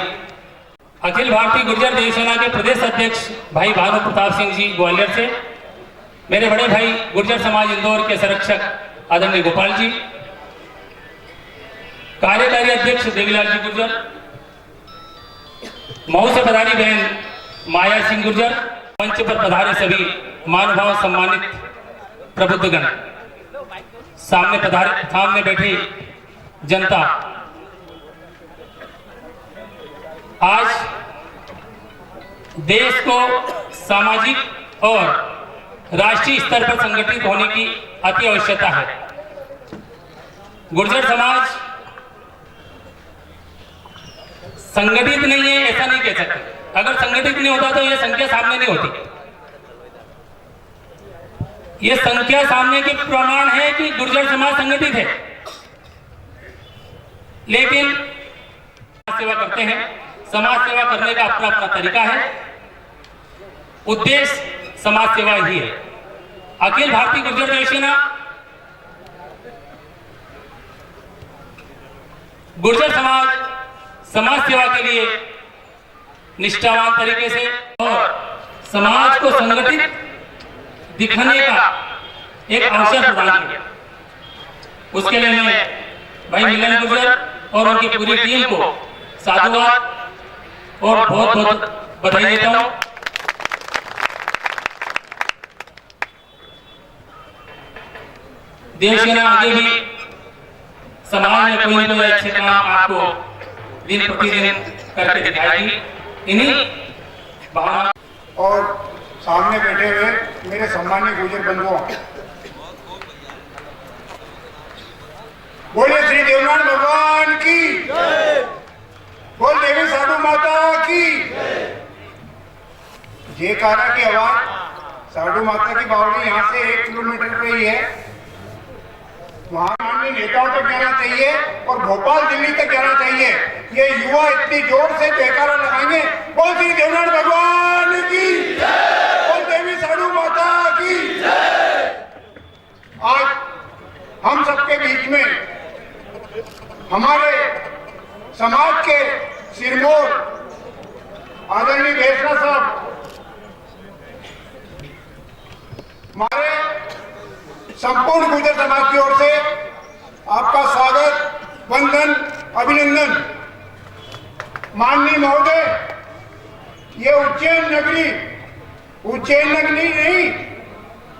अखिल भारतीय गुर्जर देव सेना के प्रदेश अध्यक्ष भाई भानु प्रताप सिंह जी ग्वालियर से, मेरे बड़े भाई गुर्जर समाज इंदौर के संरक्षक आदरणीय गोपाल जी, कार्यकारी अध्यक्ष देवीलाल जी गुर्जर, मऊ से पधारी बहन माया सिंह गुर्जर, मंच पर पधारे सभी महानुभाव सम्मानित प्रबुद्धगण, सामने बैठी जनता, आज देश को सामाजिक और राष्ट्रीय स्तर पर संगठित होने की अति आवश्यकता है। गुर्जर समाज संगठित नहीं है ऐसा नहीं कह सकते। अगर संगठित नहीं होता तो यह संख्या सामने नहीं होती। यह संख्या सामने के प्रमाण है कि गुर्जर समाज संगठित है, लेकिन सेवा करते हैं, समाज सेवा करने का अपना अपना तरीका है, उद्देश्य समाज सेवा ही है। अखिल भारतीय गुर्जर देव सेना गुर्जर समाज सेवा के लिए निष्ठावान तरीके से और समाज को संगठित दिखाने का एक अवसर प्रदान किया। उसके लिए मैं भाई मिलन गुर्जर और उनकी पूरी टीम को साधुवाद और बहुत बहुत बधाई देता हूं। देवसेना आगे भी समाज में कोई न कोई अच्छे काम आपको दिन प्रतिदिन करके दिखाएगी। इन्हीं भावना और सामने बैठे हुए मेरे सम्मानीय गुर्जर बंधुओं, बोले श्री देवनाथ भगवान की, बोल देवी साधु माता की। जयकारा की आवाज साधु माता की बावड़ी यहाँ से 1 किलोमीटर पे ही है। वहां माननीय नेताओं तक जाना चाहिए और भोपाल दिल्ली तक जाना चाहिए। ये युवा इतनी जोर से जयकारा लगाएंगे, बोल श्री देवनाथ भगवान की, बोल देवी साधु माता की। आज हम सबके बीच में हमारे समाज के सिरमौर आदरणीय बेसरा साहब, हमारे संपूर्ण गुर्जर समाज की ओर से आपका स्वागत, वंदन, अभिनंदन। माननीय महोदय, ये उज्जैन नगरी नहीं,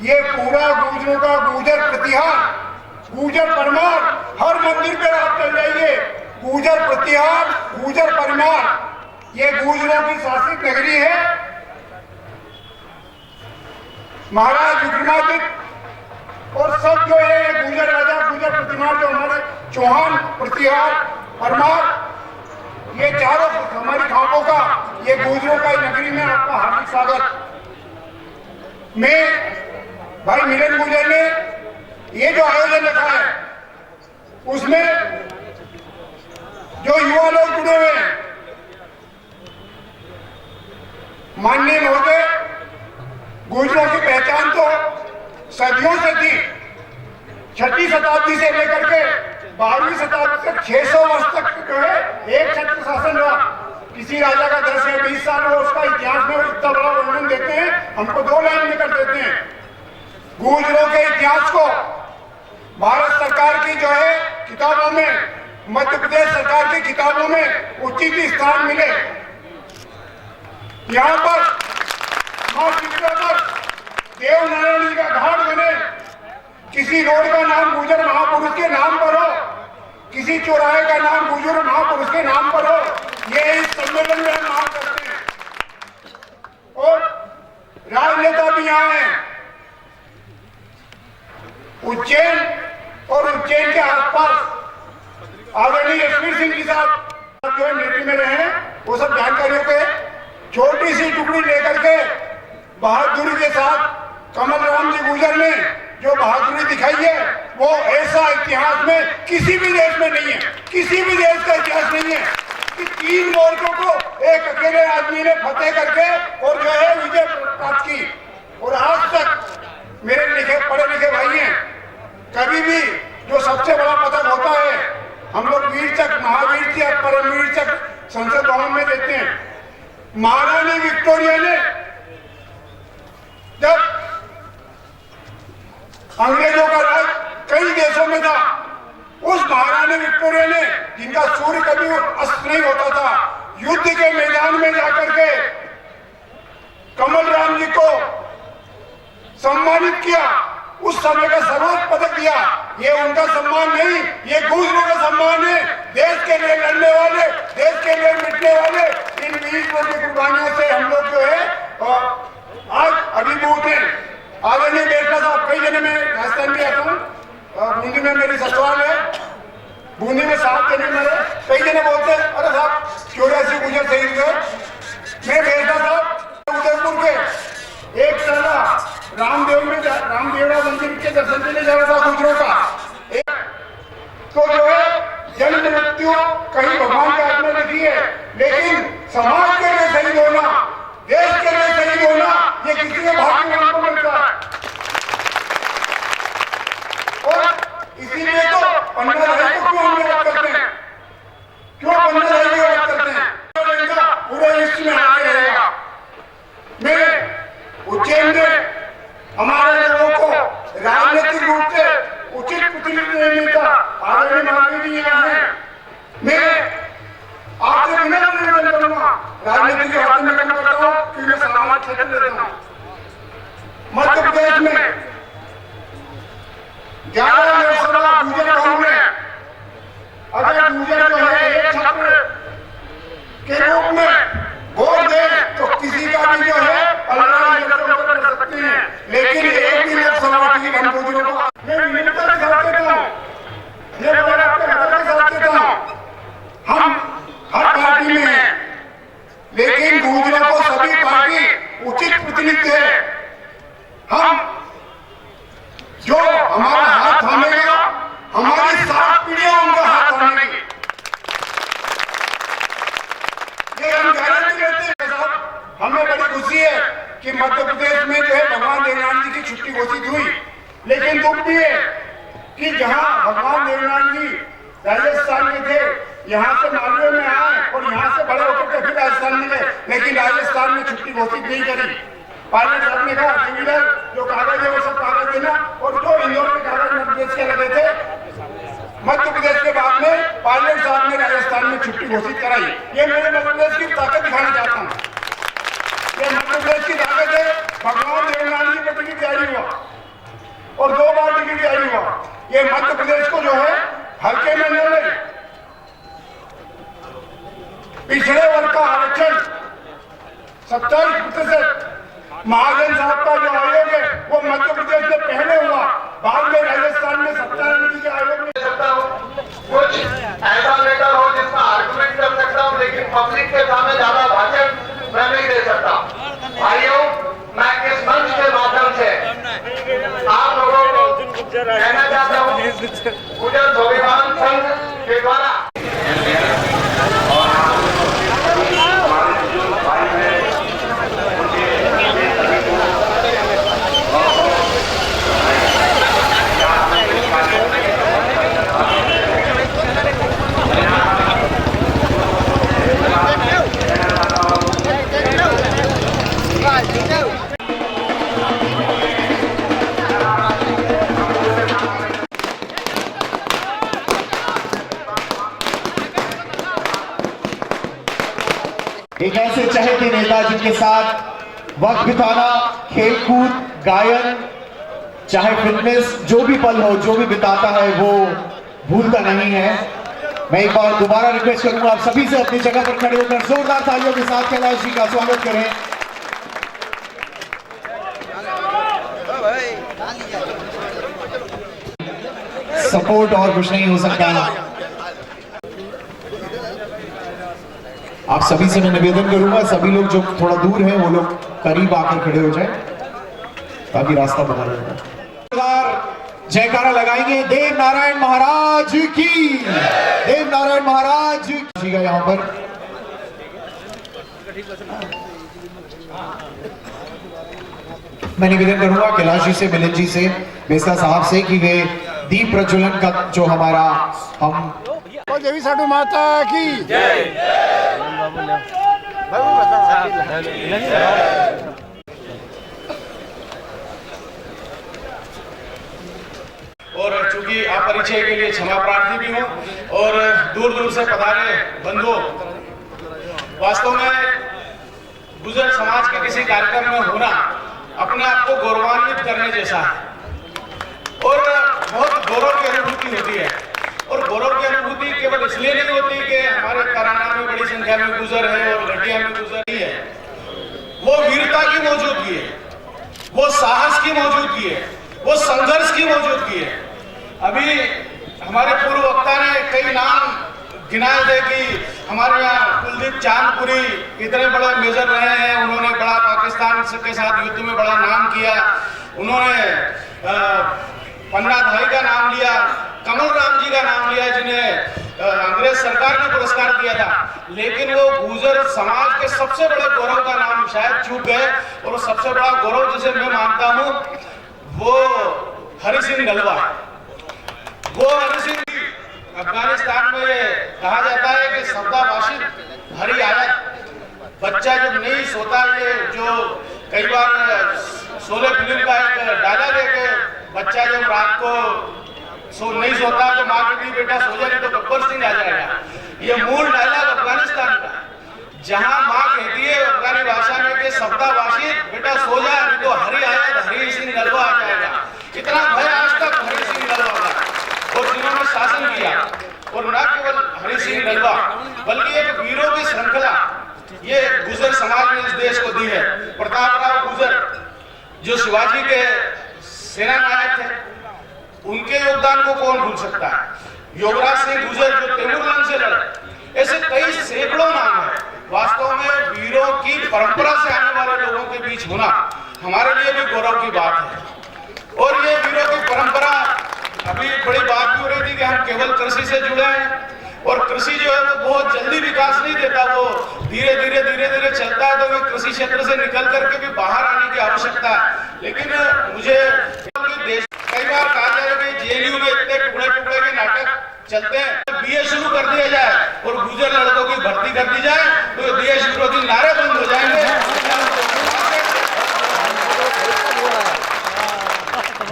ये पूरा गुर्जरों का गुर्जर प्रतिहार, गुर्जर परमार, हर मंदिर पे आप चल जाइए, गुर्जर प्रतिहार, गुर्जर परमार, ये गुर्जरों की शासित नगरी है। महाराज विक्रमादित्य और सब जो है गुर्जर राजा, गुर्जर प्रतिमार, जो हमारे चौहान, प्रतिहार, परमार, ये चारों हमारी खापों का, ये गुर्जरों का नगरी में आपका हार्दिक स्वागत। मैं भाई मिलन गुर्जर ने ये जो आयोजन रखा है, उसमें जो युवा लोग जुड़े हुए हैं, माननीय महोदय, गुर्जरों की पहचान तो सदियों से थी। 6वीं शताब्दी से लेकर के 12वीं शताब्दी तक 600 वर्ष तक जो है एक छत्र शासन रहा। किसी राजा का 10 या 20 साल हो, उसका इतिहास में इतना बड़ा वर्णन देते हैं, हमको 2 लाइन में कर देते हैं। गुर्जरों के इतिहास को भारत सरकार की जो है किताबों में, मध्य प्रदेश सरकार की किताबों में उचित स्थान मिले। यहाँ पर माँ शीतला पर देव नारायण जी का घाट बने, किसी रोड का नाम गुर्जर महापुरुष के नाम पर हो, किसी चौराहे का नाम गुर्जर महापुरुष के नाम पर हो, ये इस सम्मेलन में हम मांग करते हैं। और राजनेता भी यहाँ हैं। उज्जैन और उज्जैन के आसपास आदरणीय यशवीर सिंह जी साहब जो है मिलिट्री में रहे हैं, वो सब जानकारियों के छोटी सी टुकड़ी लेकर के बहादुरी के साथ कमल राम जी गुर्जर ने जो बहादुरी दिखाई है, वो ऐसा इतिहास में किसी भी देश में नहीं है, किसी भी देश का इतिहास नहीं है कि 3 मोर्चों को एक अकेले आदमी ने फतेह करके और जो है विजय प्राप्त की। और आज तक मेरे लिखे पढ़े लिखे भाई हैं, कभी भी जो सबसे बड़ा पदक होता है, हम लोग वीर चक्र, महावीर चक्र, परमवीर चक्र संसद भवन में देते हैं। महारानी विक्टोरिया ने जब अंग्रेजों का राज कई देशों में था, उस महारानी विक्टोरिया ने, जिनका सूर्य कभी अस्त नहीं होता था, युद्ध के मैदान में जाकर के कमल राम जी को सम्मानित किया, उस समय का सर्वोच्च पदक दिया। ये उनका सम्मान नहीं, ये गुर्जरों का सम्मान है। देश के लिए लड़ने वाले, देश के लिए मिटने वाले इन वीरों की कुर्बानियों से हम लोग जो है आज अभिभूत हैं। आदरणीय बेटा साहब, कई जने में राजस्थान भी आता हूँ, बूंदी में मेरी ससुराल है, बूंदी में 7 जने मरे। कई जने बोलते हैं अरे साहब 84 गुर्जर शहीद हुए। मैं बेटा साहब उदयपुर के एक साला रामदेवरा मंदिर के दर्शन के लिए जा रहा था गुर्जरों का। तो जो है जन्म मृत्यु कहीं भगवान के हाथ में लिखी है, लेकिन इसीलिए तो पन्ना भाई को क्यों हम याद करते हैं, क्यों पन्ना भाई को याद करते हैं, पूरे लिस्ट में आगे रहेगा। मैं उज्जैन में हमारे लोगों को राजनीतिक रूप से उचित प्रतिनिधित्व नहीं मिलता, आदरणीय माननीय जी यहाँ हैं। मैं आपसे विनम्र निवेदन करूंगा, राजनीति के बारे में करना चाहता हूँ कि मैं सामाजिक क्षेत्र लेता हूँ। मध्य प्रदेश में 11 लोकसभा गुजर गांव में अगर गुजर जो है एक छात्र के रूप में वोट दे तो किसी का भी जो है अलग कर सकते हैं, लेकिन एक भी लोकसभा की हम गुजरों को मैं विनम्रता के साथ कहता हूँ, ये बात आपके हक के साथ कहता हूँ, हम हर पार्टी में है, लेकिन गुजरों को सभी पार्टी उचित प्रतिनिधित्व है। हम जो हमारा हाथ थामेगा, हमारी 7 पीढ़ियां उनका हाथ थामेंगी, ये हम गारंटी देते हैं साहब। हमें बड़ी खुशी है कि मध्य प्रदेश में जो है भगवान देवनारायण जी की छुट्टी घोषित हुई, लेकिन दुख भी है कि जहां भगवान देवनारायण जी राजस्थान में थे, यहाँ से मालवे में आए और यहाँ से बड़े होकर के फिर राजस्थान में गए, लेकिन राजस्थान में छुट्टी घोषित नहीं करी। पायलट साहब ने कहा डिविडर जो कागज है वो सब कागज देना, और जो इंदौर के कागज मध्य प्रदेश के लगे थे, मध्य प्रदेश के बाद में पायलट साहब ने राजस्थान में छुट्टी घोषित कराई। ये मेरे मध्य प्रदेश की ताकत दिखाना चाहता हूँ, ये मध्य प्रदेश की ताकत है। भगवान देवनारायण जी को टिकट जारी हुआ और 2 बार टिकट जारी हुआ, ये मध्य प्रदेश को जो है हल्के में न ले। पिछड़े वर्ग का आरक्षण 27% महाजन साहब का जो आयोग है वो मध्य प्रदेश में पहले हुआ, बाद में राजस्थान में सत्यानंद जी के आयोग में सकता हूँ। कुछ ऐसा लेटर हो जिसका आर्गुमेंट कर सकता हूँ, लेकिन पब्लिक के सामने ज्यादा भाषण मैं नहीं दे सकता। भाइयों, मैं इस मंच के माध्यम से आप लोगों को कहना चाहता हूँ, गुजर स्वाभिमान संघ के द्वारा एक ऐसे चहेते नेता जिनके साथ वक्त बिताना, खेलकूद, गायन, चाहे फिटनेस, जो भी पल हो, जो भी बिताता है वो भूलता नहीं है। मैं एक बार दोबारा रिक्वेस्ट करूंगा आप सभी से अपनी जगह पर खड़े होकर जोरदार तालियों के साथ कैलाश जी का स्वागत करें। सपोर्ट और कुछ नहीं हो सकता। आप सभी से मैं निवेदन करूंगा, सभी लोग जो थोड़ा दूर हैं वो लोग करीब आकर खड़े हो जाएं ताकि रास्ता बना रहेगा। जयकारा लगाएंगे देव नारायण महाराज की, देव नारायण महाराज जी का यहाँ पर मैं निवेदन करूंगा कैलाश जी से, मिलन जी से, बेसला साहब से कि वे दीप प्रज्वलन का जो हमारा हम देवी साधु माता की जय। और चूंकि अपरिचय के लिए क्षमा प्रार्थी भी हूँ और दूर दूर से पधारे बंधुओं, वास्तव में गुजर समाज के किसी कार्यक्रम में होना अपने आप को गौरवान्वित करने जैसा है और बहुत गौरव की अनुभूति होती है। और गौरव की अनुभूति केवल इसलिए नहीं होती कि हमारे तराना में बड़ी संख्या में गुजर है और घटिया में गुजर नहीं है, वो वीरता की मौजूदगी है, वो साहस की मौजूदगी है, वो संघर्ष की मौजूदगी है। अभी हमारे पूर्व वक्ता ने कई नाम गिनाए थे कि हमारे यहाँ कुलदीप चांदपुरी इतने बड़े मेजर रहे हैं, उन्होंने बड़ा पाकिस्तान के साथ युद्ध में बड़ा नाम किया, उन्होंने पन्ना धाई का नाम लिया, कमल राम जी का नाम लिया जिन्हें अंग्रेज सरकार ने पुरस्कार दिया था, लेकिन वो गुजर समाज के सबसे बड़े गौरव का नाम शायद चूक गए। और सबसे बड़ा गौरव जिसे मैं मानता हूँ वो हरि सिंह नलवा, वो हरि सिंह अफगानिस्तान में कहा जाता है कि सब्दा वाशिद हरी आयत, बच्चा जब नहीं सोता, ये जो कई बार शोले फिल्म का एक डायलॉग है कि बच्चा जब रात को नहीं सोता तो माँ कहती बेटा सो जा नहीं तो गब्बर सिंह आ जाएगा। ये मूल डायलॉग अफगानिस्तान का, जहां माँ कहती है अफगानी भाषा में कि सब्दा वाशिद बेटा सो जा नहीं तो हरी आयत हरी सिंह नलवा आ जाएगा। इतना भय आज तक हरी सिंह नलवा का, और जिन्होंने शासन किया, और न केवल हरि सिंह नलवा बल्कि एक वीरों की श्रृंखला ये गुर्जर समाज ने इस देश को दी है। प्रतापराव गुर्जर जो शिवाजी के सेना नायक थे, उनके योगदान को कौन भूल सकता है। योगराज सिंह गुर्जर जो तैमूरलंग से लड़े, ऐसे कई सैकड़ों नाम है। वास्तव में वीरों की परंपरा से आने वाले लोगों के बीच होना हमारे लिए भी गौरव की बात है। और ये वीरों की परंपरा, अभी बड़ी बात भी हो रही थी कि हम केवल कृषि से जुड़े हैं, और कृषि जो है वो बहुत जल्दी विकास नहीं देता, वो धीरे धीरे चलता है। तो वे कृषि क्षेत्र से निकल करके भी बाहर आने की आवश्यकता है। लेकिन मुझे देश कई बार कहा जाए कि जेएनयू में इतने टुकड़े के नाटक चलते हैं, बीए शुरू कर दिया जाए और गुर्जर लड़कों की भर्ती कर दी जाए तो देश विरोधी नारे बंद हो जाएंगे।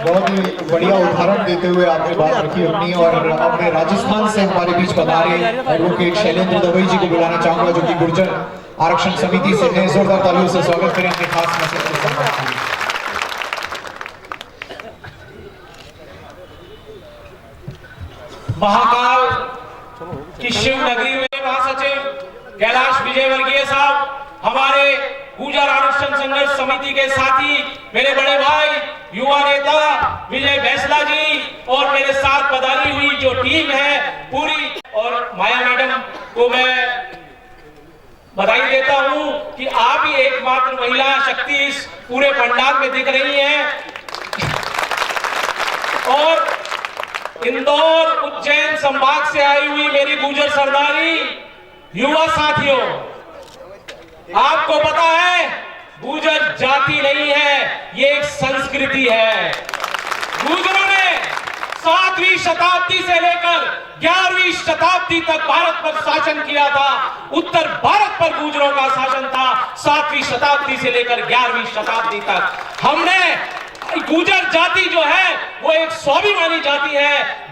बहुत ही बढ़िया उदाहरण देते हुए आपने बात रखी अपनी। और अपने राजस्थान से हमारे बीच पधारे एडवोकेट शैलेंद्र दवई जी को बुलाना चाहूंगा, जो कि गुर्जर आरक्षण समिति से हैं। जोरदार तालियों से स्वागत करें अपने खास मैसेज के साथ। महाकाल की शिव नगरी में महासचिव कैलाश विजयवर्गीय साहब, हमारे गुर्जर आरक्षण संघर्ष समिति के साथी, मेरे बड़े भाई युवा नेता विजय बैसला जी, और मेरे साथ पधारी हुई जो टीम है पूरी, और माया मैडम को मैं बधाई देता हूं कि आप ही एकमात्र महिला शक्ति इस पूरे पंडाल में दिख रही हैं। और इंदौर उज्जैन संभाग से आई हुई मेरी गुर्जर सरदारी युवा साथियों, आपको पता है गुर्जर जाति नहीं है, ये एक संस्कृति है। गुर्जरों ने 7वीं शताब्दी से लेकर 11वीं शताब्दी तक भारत पर शासन किया था। उत्तर भारत पर गुर्जरों का शासन था 7वीं शताब्दी से लेकर 11वीं शताब्दी तक। हमने गुर्जर जाति जो है वो एक स्वाभिमानी जाति है,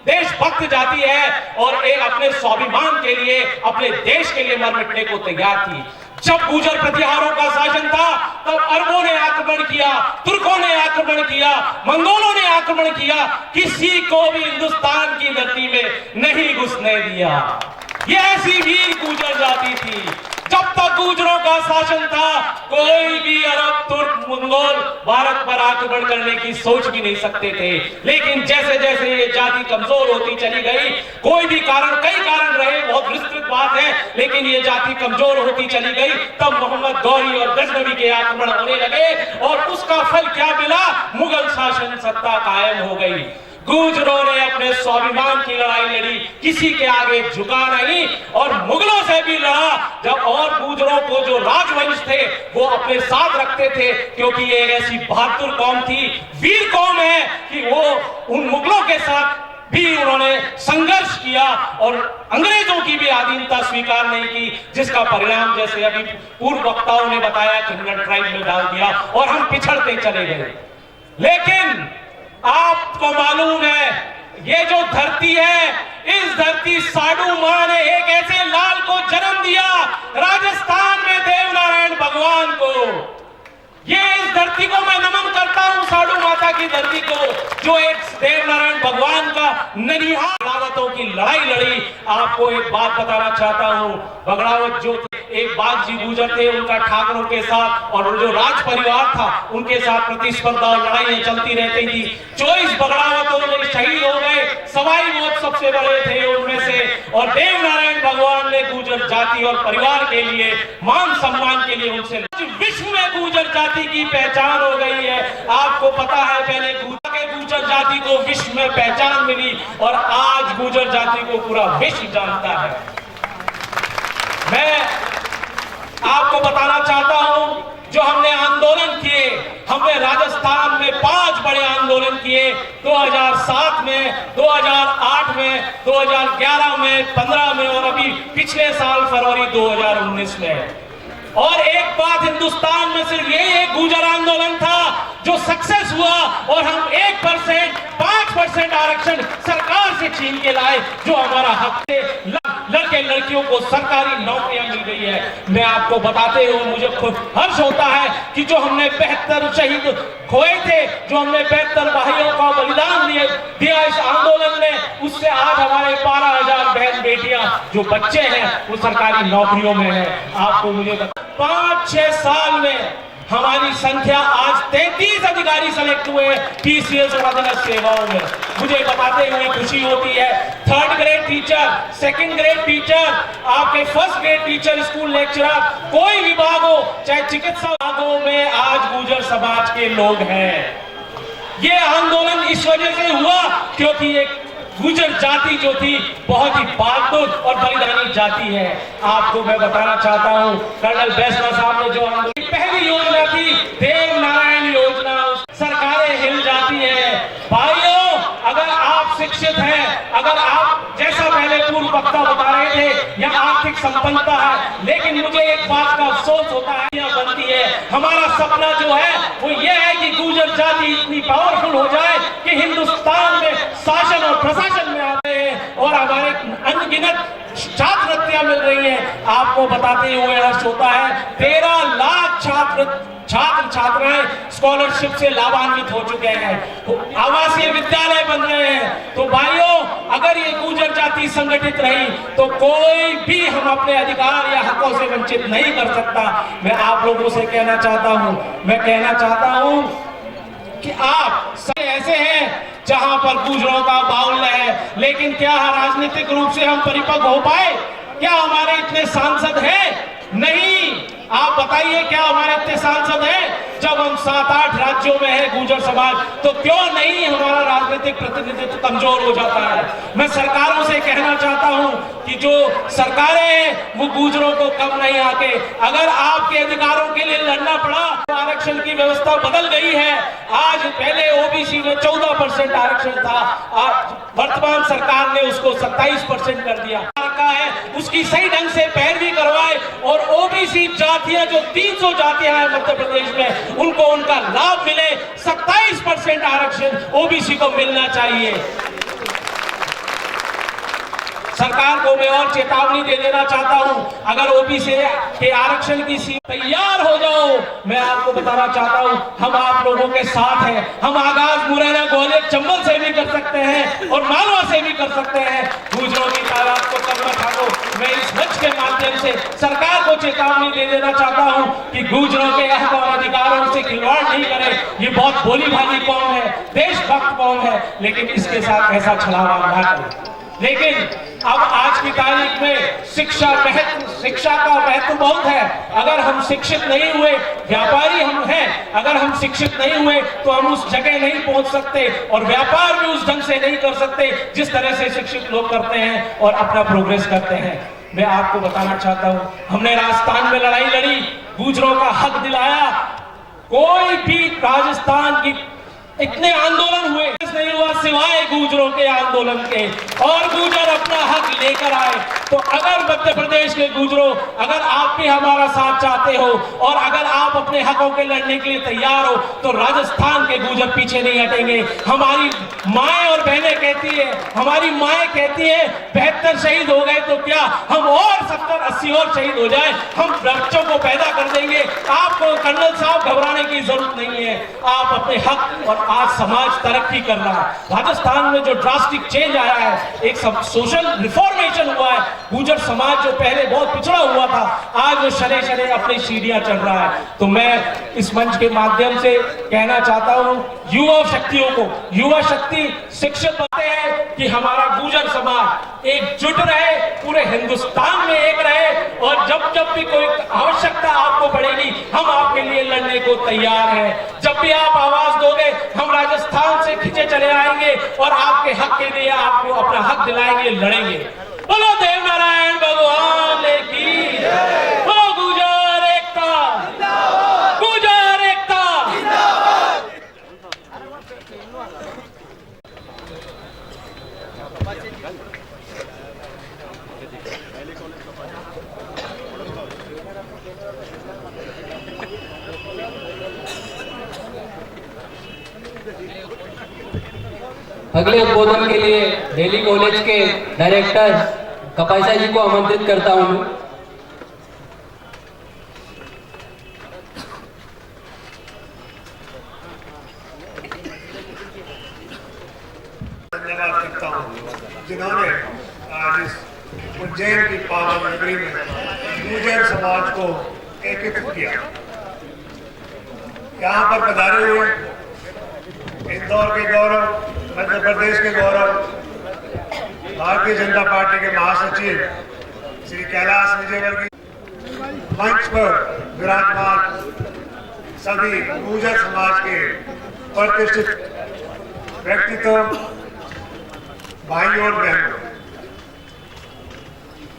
देशभक्त जाति है, और एक अपने स्वाभिमान के लिए, अपने देश के लिए मर मिटने को तैयार थी। जब गुर्जर प्रतिहारों का शासन था तब अरबों ने आक्रमण किया, तुर्कों ने आक्रमण किया, मंगोलों ने आक्रमण किया, किसी को भी हिंदुस्तान की धरती में नहीं घुसने दिया। ये ऐसी वीर गुर्जर जाति थी। जब तक गुर्जरों का शासन था कोई भी अरब, तुर्क, मंगोल भारत पर आक्रमण करने की सोच भी नहीं सकते थे। लेकिन जैसे जैसे ये जाति कमजोर होती चली गई, कोई भी कारण, कई कारण रहे, बहुत विस्तृत बात है, लेकिन ये जाति कमजोर होती चली गई, तब मोहम्मद गौरी और गजनवी के आक्रमण होने लगे, और उसका फल क्या मिला? मुगल शासन सत्ता कायम हो गई। गुर्जरों ने अपने स्वाभिमान की लड़ाई लड़ी, किसी के आगे झुका नहीं, और मुगलों से भी लड़ा। जब और गुर्जरों को जो राजवंश थे वो अपने साथ रखते थे, क्योंकि ये ऐसी बहादुर कौम थी, वीर कौम है कि वो उन मुगलों के साथ भी उन्होंने संघर्ष किया और अंग्रेजों की भी अधीनता स्वीकार नहीं की, जिसका परिणाम जैसे अभी पूर्व वक्ताओं ने बताया किन्नर ट्राइब में डाल दिया और हम पिछड़ते चले गए। लेकिन आपको मालूम है ये जो धरती है, इस धरती साडू मां ने एक ऐसे लाल को जन्म दिया, राजस्थान में देवनारायण भगवान को। ये इस धरती को मैं नमन करता हूं, साडू माता की धरती को, जो एक देवनारायण भगवान का ननिहाल बगड़ावतों की लड़ाई लड़ी। आपको एक बात बताना चाहता हूं, बगड़ावत जो एक बाग जी गुर्जर थे, उनका ठाकरों के साथ और जो राज परिवार था उनके साथ प्रतिस्पर्धा और लड़ाइयां चलती रहती थी। 24 बगड़ावतों में शहीद हो गए, सवाई मौत सबसे बड़े थे उनमें से, और देवनारायण भगवान ने गुर्जर जाति और परिवार के लिए, मान सम्मान के लिए उनसे विश्व में गुर्जर जाति की पहचान हो गई है। आपको पता है पहले गुर्जर जाति को विश्व में पहचान मिली, और आज गुर्जर जाति को पूरा विश्व जानता है। मैं आपको बताना चाहता हूं, जो हमने आंदोलन किए हमने राजस्थान में 5 बड़े आंदोलन किए, 2007 में, 2008 में, 2011 में, 15 में और अभी पिछले साल फरवरी 2019 में। और एक बात, हिंदुस्तान में सिर्फ ये एक गुर्जर आंदोलन था जो सक्सेस हुआ और हम 1%, 5% आरक्षण सरकार से छीन के लाए, जो हमारा हक थे। लड़के लड़कियों को सरकारी नौकरियां मिल गई है। मैं आपको बताते हुए मुझे खुद हर्ष होता है कि जो हमने 72 शहीद खोए थे, जो हमने 72 भाइयों का बलिदान दिया इस आंदोलन ने, उससे आज हमारे 12,000 बहन बेटियां जो बच्चे हैं वो सरकारी नौकरियों में है। आपको मुझे 5-6 साल में हमारी संख्या आज 33 अधिकारी सेलेक्ट हुए पीसीएस और अधीनस्थ सेवाओं में। मुझे बताते हुए खुशी होती है, 3rd grade teacher, 2nd grade teacher, आपके 1st grade teacher, school lecturer, कोई विभाग हो, चाहे चिकित्सा विभागों में आज गुर्जर समाज के लोग हैं। ये आंदोलन इस वजह से हुआ क्योंकि एक गुर्जर जाति जो थी बहुत ही बहादुर और बलिदानी जाति है। आपको मैं बताना चाहता हूं, कर्नल बैसला साहब ने जो आंदोलन की पहली योजना थी, देव नारायण योजना, सरकारें हिल जाती है। भाइयों, अगर आप शिक्षित हैं, अगर आप जैसा पहले पूर्व वक्ता बता रहे थे, या आर्थिक संपन्नता है, लेकिन मुझे एक बात का अफसोस होता है, बनती है, हमारा सपना जो है वो ये है कि गुर्जर जाति इतनी पावरफुल हो जाए कि हिंदुस्तान में शासन और प्रशासन में आते हैं और हमारे अनगिनत छात्रवृत्तियां मिल रही हैं। आपको बताते हुए हर्ष होता है, 13 लाख छात्र छात्राएं स्कॉलरशिप से लाभान्वित हो चुके हैं, आवासीय विद्यालय बन रहे हैं। तो भाइयों, अगर ये गुर्जर जाति संगठित रही तो कोई भी हम अपने अधिकार या हकों से वंचित नहीं कर सकता। मैं आप लोगों से कहना चाहता हूं कि आप सब ऐसे हैं जहां पर गुर्जरों का बाहुल्य है, लेकिन क्या राजनीतिक रूप से हम परिपक्व हो पाए? क्या हमारे इतने सांसद हैं? नहीं। आप बताइए, क्या हमारे इतने सांसद हैं? जब हम 7-8 राज्यों में है गुर्जर समाज, तो क्यों नहीं हमारा राजनीतिक प्रतिनिधित्व कमजोर हो जाता है? मैं सरकारों से कहना चाहता हूं कि जो सरकारें हैं वो गुर्जरों को कम नहीं आके, अगर आपके अधिकारों के लिए लड़ना पड़ा, तो आरक्षण की व्यवस्था बदल गई है। आज पहले ओबीसी में 14% आरक्षण था, आज वर्तमान सरकार ने उसको 27% कर दिया है। उसकी सही ढंग से पैरवी करवाए और ओबीसी जातियां जो 300 जातियां हैं मध्य प्रदेश में, उनको उनका लाभ मिले। 27% आरक्षण ओबीसी को मिलना चाहिए। सरकार को मैं और चेतावनी दे देना चाहता हूं, अगर ओबीसी के आरक्षण की सीमा तैयार हो जाओ, मैं आपको बताना चाहता हूं, हम आप लोगों के साथ हैं। हम आगाज मुरैना, ग्वालियर, चंबल से भी कर सकते हैं और मालवा से भी कर सकते हैं। गुर्जरों की तादाद को कम रखा दो। मैं इस मंच के माध्यम से सरकार को चेतावनी दे देना चाहता हूं कि गुर्जरों के हक और अधिकारों से खिलवाड़ नहीं करे। ये बहुत भोली भाली कौम है, देशभक्त कौम है, लेकिन इसके साथ ऐसा छलावा ना करें। लेकिन अब आज की तारीख में शिक्षा का महत्व बहुत है। अगर हम शिक्षित नहीं हुए, व्यापारी हम हैं, अगर हम शिक्षित नहीं हुए तो हम उस जगह नहीं पहुंच सकते और व्यापार भी उस ढंग से नहीं कर सकते जिस तरह से शिक्षित लोग करते हैं और अपना प्रोग्रेस करते हैं। मैं आपको बताना चाहता हूं, हमने राजस्थान में लड़ाई लड़ी, गुर्जरों का हक दिलाया। कोई भी राजस्थान की इतने आंदोलन हुए नहीं हुआ सिवाय गुर्जरों के आंदोलन के, और गुर्जर अपना हक लेकर आए। तो अगर मध्य प्रदेश के गुर्जरों, अगर आप भी हमारा साथ चाहते हो और अगर आप अपने हकों के लड़ने के लिए तैयार हो, तो राजस्थान के गुर्जर पीछे नहीं हटेंगे। हमारी माएं और बहनें कहती है, हमारी माएं कहती है 72 शहीद हो गए तो क्या, हम और 70-80 और शहीद हो जाए, हम बच्चों को पैदा कर देंगे। आपको कर्नल साहब घबराने की जरूरत नहीं है। आप अपने हक, और आज समाज तरक्की कर रहा है। राजस्थान में जो ड्रास्टिक चेंज आया है, एक सोशल रिफॉर्मेशन हुआ है। गुर्जर समाज जो पहले बहुत पिछड़ा हुआ था, आज वो शरे शरे अपनी सीढ़ियां चढ़ रहा है। तो मैं इस मंच के माध्यम से कहना चाहता हूं युवा शक्तियों को, युवा शक्ति शिक्षित बनते हैं कि हमारा गुर्जर समाज एकजुट रहे, पूरे हिंदुस्तान में एक रहे, और जब जब भी कोई आवश्यकता आपको पड़ेगी, हम आपके लिए लड़ने को तैयार हैं। जब भी आप आवाज दोगे, हम राजस्थान से खींचे चले आएंगे और आपके हक के लिए आपको अपना हक दिलाएंगे, लड़ेंगे। बोलो देव नारायण भगवान की, बोलो गुर्जर एकता, गुर्जर एकता। अगले उद्बोधन के लिए दिल्ली कॉलेज के डायरेक्टर कपाइसा जी को आमंत्रित करता हूँ। धन्यवाद करता हूँ जिन्होंने आज इस उज्जैन की पावन नगरी में गुर्जर समाज को एकत्रित किया। यहाँ पर पधारे हुए इंदौर के गौरव, मध्य प्रदेश के गौरव, भारतीय जनता पार्टी के महासचिव श्री कैलाश विजयवर्गीय, मंच पर विराजमान सभी गुर्जर समाज के प्रतिष्ठित व्यक्तित्व, भाई और बहनों,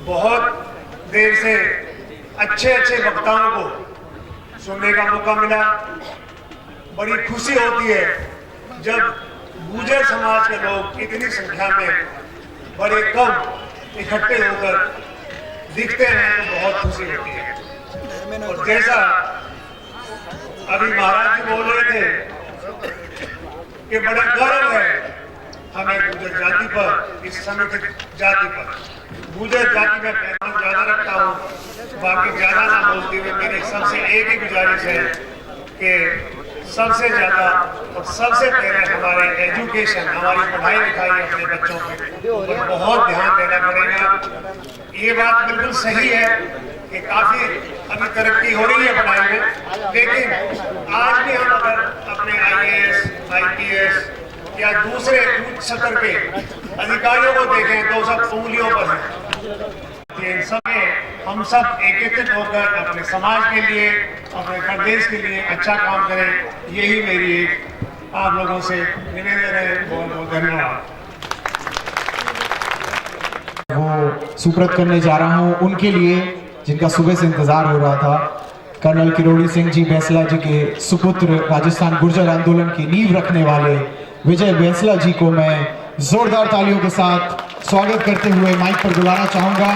बहुत देर से अच्छे अच्छे वक्ताओं को सुनने का मौका मिला। बड़ी खुशी होती है जब गुर्जर समाज के लोग इतनी संख्या में बड़े कम इकट्ठे होकर दिखते हैं तो बहुत खुशी होती है। और जैसा अभी महाराज जी बोल रहे थे कि बड़ा गर्व है हमें गुर्जर जाति पर, इस समुचित जाति पर। गुर्जर जाति में पहचान ज्यादा रखता हूँ, बाकी ज्यादा ना बोलते हुए मेरी सबसे एक ही गुजारिश है कि सबसे ज्यादा और सबसे पहले हमारे एजुकेशन, हमारी पढ़ाई लिखाई अपने बच्चों पे बहुत ध्यान देना पड़ेगा। ये बात बिल्कुल सही है कि काफी अभी तरक्की हो रही है पढ़ाई में, लेकिन आज भी हम अगर अपने IAS, IPS या दूसरे उच्च स्तर के अधिकारियों को देखें तो सब उंगलियों पर है। इन सब हम सब एकत्रित होकर अपने समाज के लिए, अपने प्रदेश के लिए अच्छा काम करें, यही मेरी एक आप लोगों से निवेदन है। बहुत बहुत धन्यवाद। वो सुप्रत करने जा रहा हूँ उनके लिए जिनका सुबह से इंतजार हो रहा था। कर्नल किरोड़ी सिंह जी बैंसला जी के सुपुत्र, राजस्थान गुर्जर आंदोलन की नींव रखने वाले विजय बैंसला जी को मैं जोरदार तालियों के साथ स्वागत करते हुए माइक पर बुलाना चाहूंगा।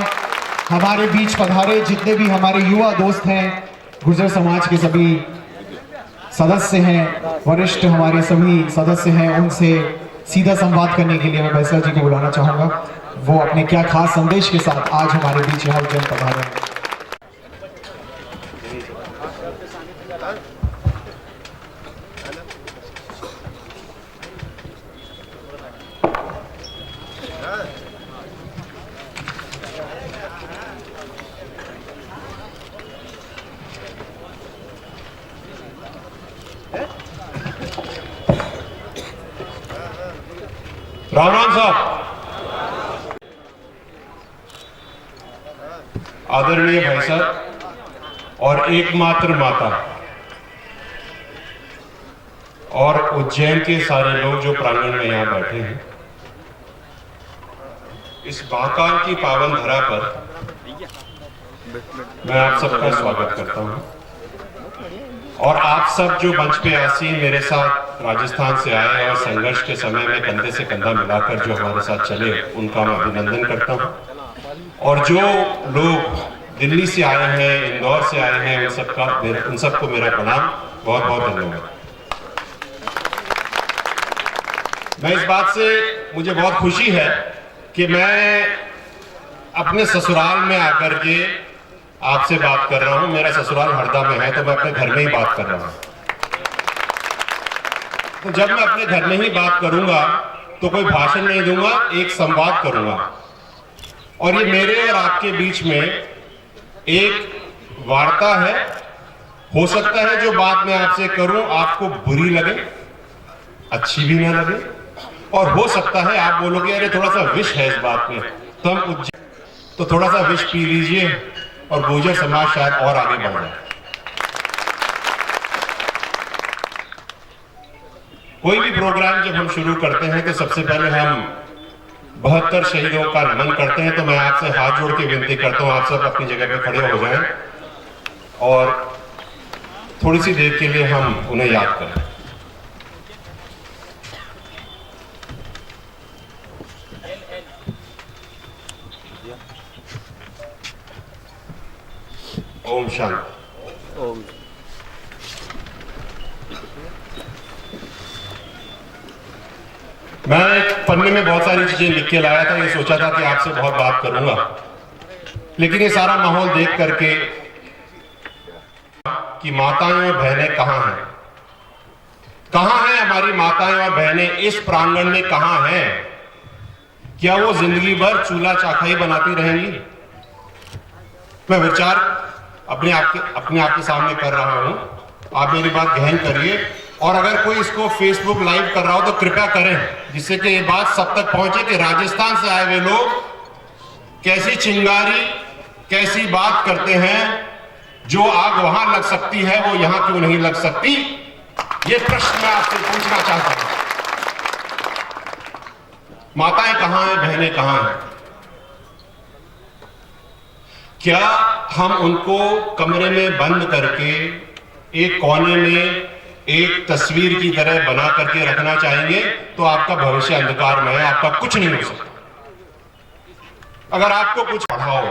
हमारे बीच पधारे जितने भी हमारे युवा दोस्त हैं, गुर्जर समाज के सभी सदस्य हैं, वरिष्ठ हमारे सभी सदस्य हैं, उनसे सीधा संवाद करने के लिए मैं बैंसला जी को बुलाना चाहूंगा। वो अपने क्या खास संदेश के साथ आज हमारे बीच यहाँ उज्जैन पधारे हैं। राम राम साहब, आदरणीय भाई साहब और एकमात्र माता और उज्जैन के सारे लोग जो प्रांगण में यहाँ बैठे हैं, इस महाकाल की पावन धरा पर मैं आप सबका स्वागत करता हूँ। और आप सब जो मंच पे आसीन मेरे साथ राजस्थान से आए और संघर्ष के समय में कंधे से कंधा मिलाकर जो हमारे साथ चले, उनका मैं अभिनंदन करता हूं। और जो लोग दिल्ली से आए हैं, इंदौर से आए हैं, उन सबको मेरा प्रणाम, बहुत बहुत धन्यवाद। मैं इस बात से मुझे बहुत खुशी है कि मैं अपने ससुराल में आकर के आपसे बात कर रहा हूं। मेरा ससुराल हरदा में है तो मैं अपने घर में ही बात कर रहा हूं। तो जब मैं अपने घर में ही बात करूंगा तो कोई भाषण नहीं दूंगा, एक संवाद करूंगा। और ये मेरे और आपके बीच में एक वार्ता है। हो सकता है जो बात मैं आपसे करूं आपको बुरी लगे, अच्छी भी ना लगे, और हो सकता है आप बोलोगे अरे थोड़ा सा विष है इस बात में, तो हम तो थोड़ा सा विष पी लीजिए और गुर्जर समाज शायद और आगे बढ़ जाए। कोई भी प्रोग्राम जब हम शुरू करते हैं तो सबसे पहले हम 72 शहीदों का नमन करते हैं। तो मैं आपसे हाथ जोड़ के विनती करता हूं, आप सब अपनी जगह पे खड़े हो जाएं और थोड़ी सी देर के लिए हम उन्हें याद करें। ओम शांति। ओम। मैं पन्ने में बहुत सारी चीजें लिख के लाया था, ये सोचा था कि आपसे बहुत बात करूंगा, लेकिन ये सारा माहौल देख करके कि माताएं और बहनें कहां हैं, कहां हैं हमारी माताएं और बहनें इस प्रांगण में कहां हैं? क्या वो जिंदगी भर चूल्हा चाखाई बनाती रहेंगी? मैं विचार अपने आप के सामने कर रहा हूं, आप मेरी बात गहन करिए, और अगर कोई इसको फेसबुक लाइव कर रहा हो तो कृपया करें, जिससे कि ये बात सब तक पहुंचे कि राजस्थान से आए हुए लोग कैसी चिंगारी, कैसी बात करते हैं, जो आग वहां लग सकती है वो यहां क्यों नहीं लग सकती? ये प्रश्न मैं आपसे पूछना चाहता हूं। माताएं कहां हैं, बहनें कहां हैं? क्या हम उनको कमरे में बंद करके एक कोने में एक तस्वीर की तरह बना करके रखना चाहेंगे तो आपका भविष्य अंधकार में है, आपका कुछ नहीं हो सकता। अगर आपको कुछ पढ़ाओ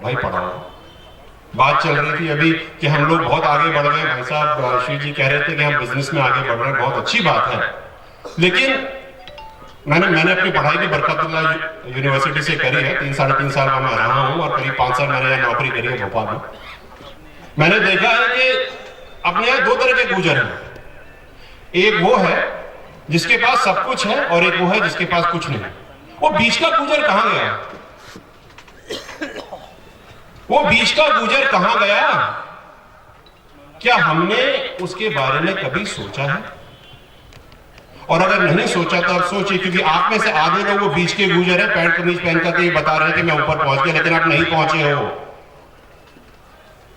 भाई, पढ़ाओ। बात चल रही थी अभी कि हम लोग बहुत आगे बढ़ गए, भाई साहब श्री जी कह रहे थे कि हम बिजनेस में आगे बढ़ रहे हैं, बहुत अच्छी बात है, लेकिन मैंने अपनी पढ़ाई भी बरकतुल्लाह यूनिवर्सिटी से करी है, 3-3.5 साल का मैं रहा हूं और करीब 5 साल मैंने यहाँ नौकरी करी है भोपाल में। मैंने देखा है कि अपने यहाँ दो तरह के गुजर हैं, एक वो है जिसके पास सब कुछ है और एक वो है जिसके पास कुछ नहीं। वो बीच का गुजर कहां गया? वो बीच का गुजर कहां गया? क्या हमने उसके बारे में कभी सोचा है? और अगर नहीं सोचा तो आप सोचिए, क्योंकि आप में से आधे लोग वो बीच के गुजर है, पैंट कमीज पहन करके बता रहे हैं कि मैं ऊपर पहुंच गया, लेकिन आप नहीं पहुंचे हो,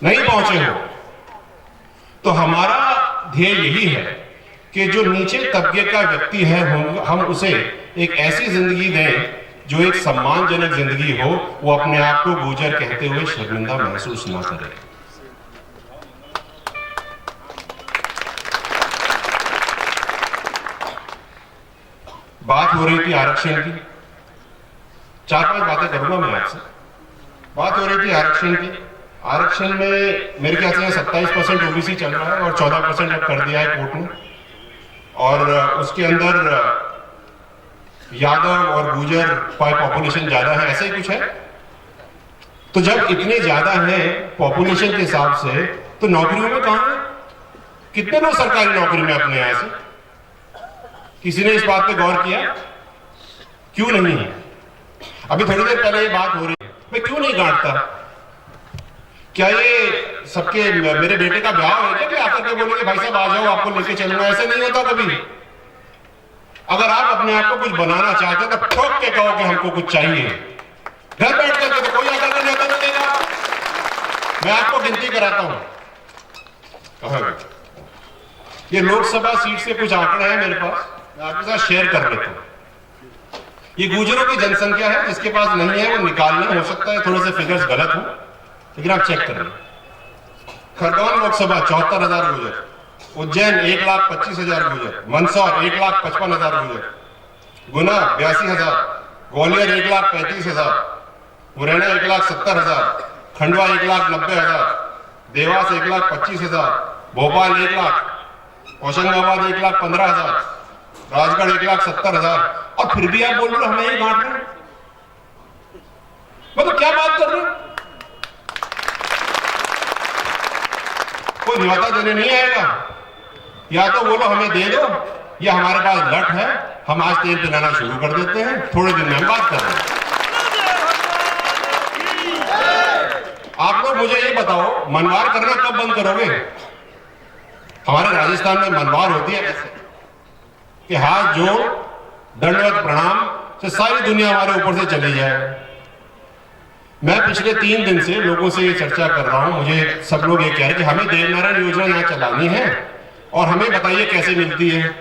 नहीं पहुंचे हो। तो हमारा ध्येय यही है कि जो नीचे तबके का व्यक्ति है हम उसे एक ऐसी जिंदगी दें जो एक सम्मानजनक जिंदगी हो, वो अपने आप को गुजर कहते हुए शर्मिंदा महसूस ना करे। बात हो रही थी आरक्षण की, 4-5 बातें करूंगा मैं आपसे। बात हो रही थी आरक्षण की। आरक्षण में मेरे ख्याल से 27% ओबीसी चल रहा है और 14% अब कर दिया है कोर्ट ने, और उसके अंदर यादव और गुजर पॉपुलेशन ज्यादा है, ऐसा ही कुछ है। तो जब इतने ज्यादा है पॉपुलेशन के हिसाब से, तो नौकरियों में कहां है? कितने लोग सरकारी नौकरी में अपने यहां से? किसी ने इस बात पे गौर किया? क्यों नहीं है? अभी थोड़ी देर पहले ये बात हो रही है, मैं क्यों नहीं गांठता? क्या ये सबके मेरे बेटे का ब्याह हो गया कि आकर के बोलेंगे भाई साहब आ जाओ आपको लेके चलूंगा? ऐसा नहीं होता कभी। अगर आप अपने आप को कुछ बनाना चाहते हैं तो ठोक के कहो कि हमको कुछ चाहिए। घर बैठ करके तो कोई आकर के नहीं देगा। मैं आपको गिनती कराता हूं, ये लोकसभा सीट से कुछ आंकड़े हैं मेरे पास, मैं आपके साथ शेयर कर लेता हूं। ये गुजरों की जनसंख्या है, जिसके पास नहीं है वो निकालने, हो सकता है थोड़े से फिगर्स गलत हो, लेकिन आप चेक कर लें। खरगोन लोकसभा 74,000 गुजर, उज्जैन 1,25,000 गुजर, मंदसौर 1,55,000 गुजर, गुना 82,000, ग्वालियर 1,35,000, मुरैना 1,70,000, खंडवा 1,90,000, देवास 1,25,000, भोपाल 1 लाख, होशंगाबाद 1,15,000, राजगढ़ 1,70,000, और फिर भी आप बोल रहे हो हमें ही बांट रहे। मतलब क्या बात कर रहे हो? कोई न्योता देने नहीं आएगा, या तो बोलो हमें दे दो, या हमारे पास लट है, हम आज तेल पिलाना शुरू कर देते हैं, थोड़े दिन में हम बात कर रहे हैं। आप लोग मुझे ये बताओ, मनवार करना कब बंद करोगे? हमारे राजस्थान में मनवार होती है ऐसे कि हाथ जोड़ दंडवत प्रणाम से सारी दुनिया हमारे ऊपर से चली जाए। मैं पिछले 3 दिन से लोगों से ये चर्चा कर रहा हूं, मुझे सब लोग ये कह रहे हैं कि हमें देवनारायण योजना यहाँ चलानी है और हमें बताइए कैसे मिलती है।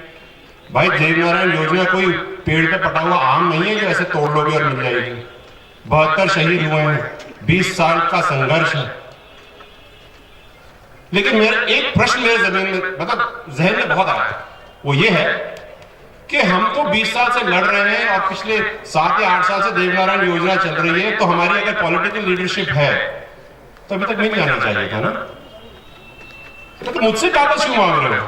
भाई देवनारायण योजना कोई पेड़ पे पटा हुआ आम नहीं है जो ऐसे तोड़ लोगे और मिल जाएगी। 72 शहीद हुए हैं, 20 साल का संघर्ष है। लेकिन मेरा एक प्रश्न मेरे जमीन में मतलब जहन में बहुत आया, वो ये है कि हम तो 20 साल से लड़ रहे हैं और पिछले 7 या 8 साल से देवनारायण योजना चल रही है, तो हमारी अगर पॉलिटिकल लीडरशिप है तो अभी तक मिल जाना चाहिए था ना। तो मुझसे कागज क्यों मांग रहे हो?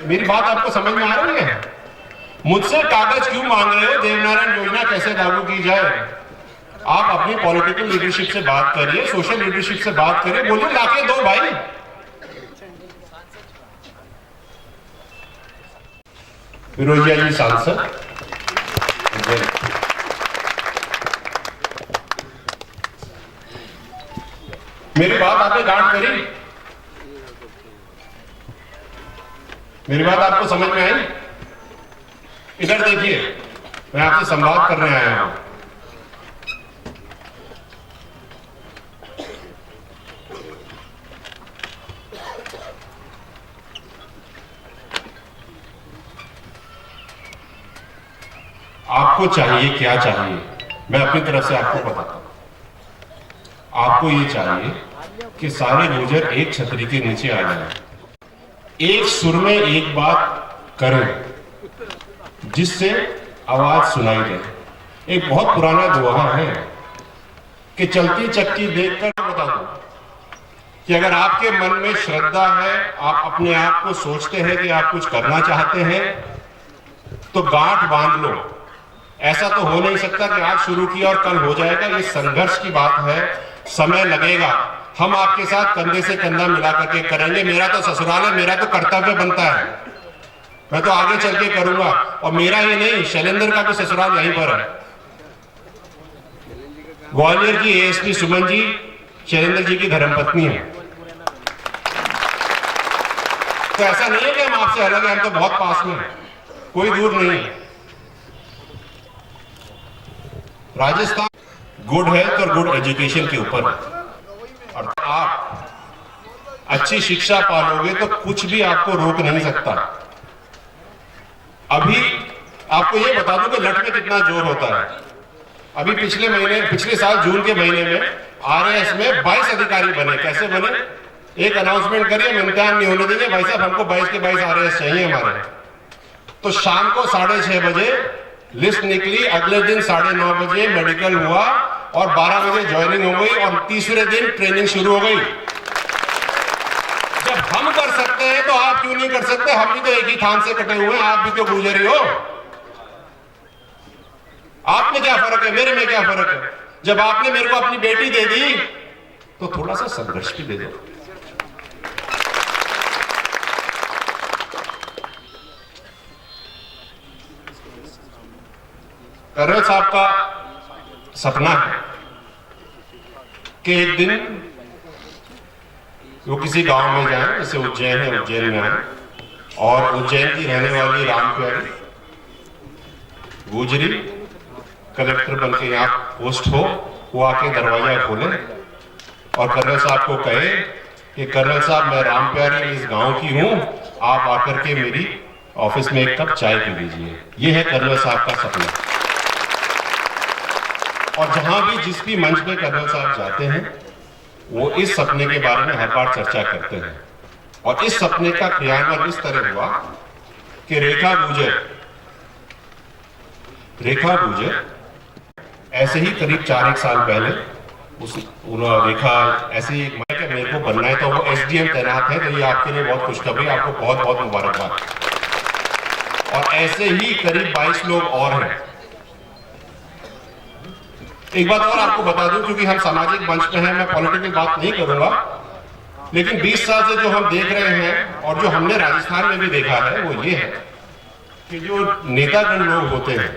मेरी बात आपको समझ में आ रही है? मुझसे कागज क्यों मांग रहे हो? देवनारायण योजना कैसे लागू की जाए? आप अपनी पॉलिटिकल लीडरशिप से बात करिए, सोशल लीडरशिप से बात करिए, बोलिए लाके दो भाई। फिरोजिया जी सांसद, मेरी बात आपने गांठ करी? मेरी बात आपको समझ में आई? इधर देखिए, मैं आपसे संवाद करने आया हूं। आपको चाहिए क्या चाहिए? मैं अपनी तरफ से आपको बताता हूं। आपको ये चाहिए कि सारे गुर्जर एक छतरी के नीचे आ जाएं, एक सुर में एक बात करें, जिससे आवाज सुनाई दे। एक बहुत पुराना दोहा है कि चलती चक्की देखकर बता दो कि अगर आपके मन में श्रद्धा है, आप अपने आप को सोचते हैं कि आप कुछ करना चाहते हैं, तो गांठ बांध लो। ऐसा तो हो नहीं सकता कि आज शुरू किया और कल हो जाएगा। ये संघर्ष की बात है, समय लगेगा। हम आपके साथ कंधे से कंधा मिला करके करेंगे। मेरा तो ससुराल है, मेरा तो कर्तव्य बनता है, मैं तो आगे चल के करूंगा। और मेरा ही नहीं, शैलेंद्र का भी ससुराल यहीं पर है। ग्वालियर की एएसपी सुमन जी शैलेंद्र जी की धर्मपत्नी है। तो ऐसा नहीं है कि हम आपसे अलग हैं, हम तो बहुत पास में हैं, कोई दूर नहीं है। राजस्थान गुड हेल्थ और गुड एजुकेशन के ऊपर है, और आप अच्छी शिक्षा पालोगे तो कुछ भी आपको रोक नहीं सकता। अभी आपको ये बता दूं कि लठ में कितना जोर होता है। अभी पिछले साल जून के महीने में आरएएस में 22 अधिकारी बने। कैसे बने? एक अनाउंसमेंट करिए, हम इम्तिहान नहीं होने देंगे भाई साहब, हमको 22 के 22 आरएएस चाहिए हमारे। तो शाम को 6:30 बजे लिस्ट निकली, अगले दिन 9:30 बजे मेडिकल हुआ और 12 बजे ज्वाइनिंग हो गई और तीसरे दिन ट्रेनिंग शुरू हो गई। जब हम कर सकते हैं तो आप क्यों नहीं कर सकते? हम भी तो एक ही थान से कटे हुए हैं, आप भी तो गुजरी हो। आप में क्या फर्क है, मेरे में क्या फर्क है? जब आपने मेरे को अपनी बेटी दे दी तो थोड़ा सा संघर्ष भी दे दो। कर्नल साहब का सपना है कि एक दिन वो किसी गांव में जाए, जैसे उज्जैन है, उज्जैन में आए और उज्जैन की रहने वाली राम प्यारी गुजरी कलेक्टर बन के यहाँ पोस्ट हो, वो आके दरवाजा खोले और कर्नल साहब को कहे कि कर्नल साहब, मैं राम प्यारी इस गांव की हूं, आप आकर के मेरी ऑफिस में एक कप चाय पी लीजिए। ये है कर्नल साहब का सपना। और जहां भी जिस भी मंच पे कर्नल साहब जाते हैं, वो इस सपने के बारे में हर बार चर्चा करते हैं। और इस सपने का क्रियान्वयन इस तरह हुआ कि रेखा गुर्जर ऐसे ही करीब 4-1 साल पहले रेखा ऐसे ही मेरे को बनना है, तो वो एसडीएम तैनात है। तो ये आपके लिए बहुत खुशखबरी, आपको बहुत बहुत मुबारकबाद। और ऐसे ही करीब 22 लोग और हैं। एक बात और आपको बता दूं, क्योंकि हम सामाजिक मंच पे हैं, मैं पॉलिटिकल बात नहीं करूंगा, लेकिन 20 साल से जो हम देख रहे हैं और जो हमने राजस्थान में भी देखा है, वो ये है कि जो नेतागण लोग होते हैं,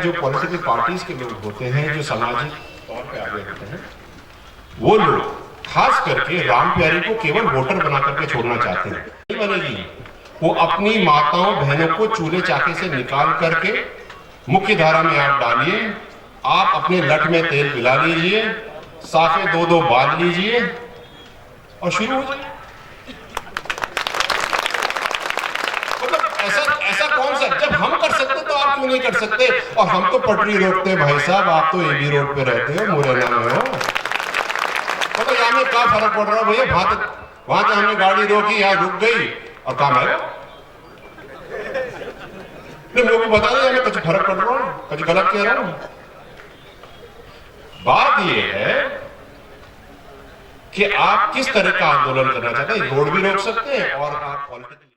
जो पॉलिटिकल पार्टीज के लोग होते हैं, जो सामाजिक तौर पे आगे होते हैं, वो लोग खास करके राम प्यारी को केवल वोटर बना करके छोड़ना चाहते हैं। नहीं बनेगी। वो अपनी माताओं बहनों को चूल्हे चाके से निकाल करके मुख्य धारा में आप डालिए, आप अपने लठ में तेल पिला लीजिए, साफे 2-2 बांध लीजिए और शुरू हो जाए। मतलब ऐसा कौन सा, जब हम कर सकते तो आप क्यों नहीं कर सकते? और हम तो पटरी रोकते भाई साहब, आप तो एबी रोड पे रहते हो, मुरैना में हो। तो यहाँ में क्या फर्क पड़ रहा है भैया? वहां तो हमने गाड़ी रोकी, यहाँ रुक गई और काम है। लोगों को बता दें, हमें कुछ फर्क पड़ रहा हूं, कुछ गलत कह रहा हूं। बात यह है कि आप किस तरह का आंदोलन करना चाहते हैं। रोड भी रोक सकते हैं और आप पॉलिटिकल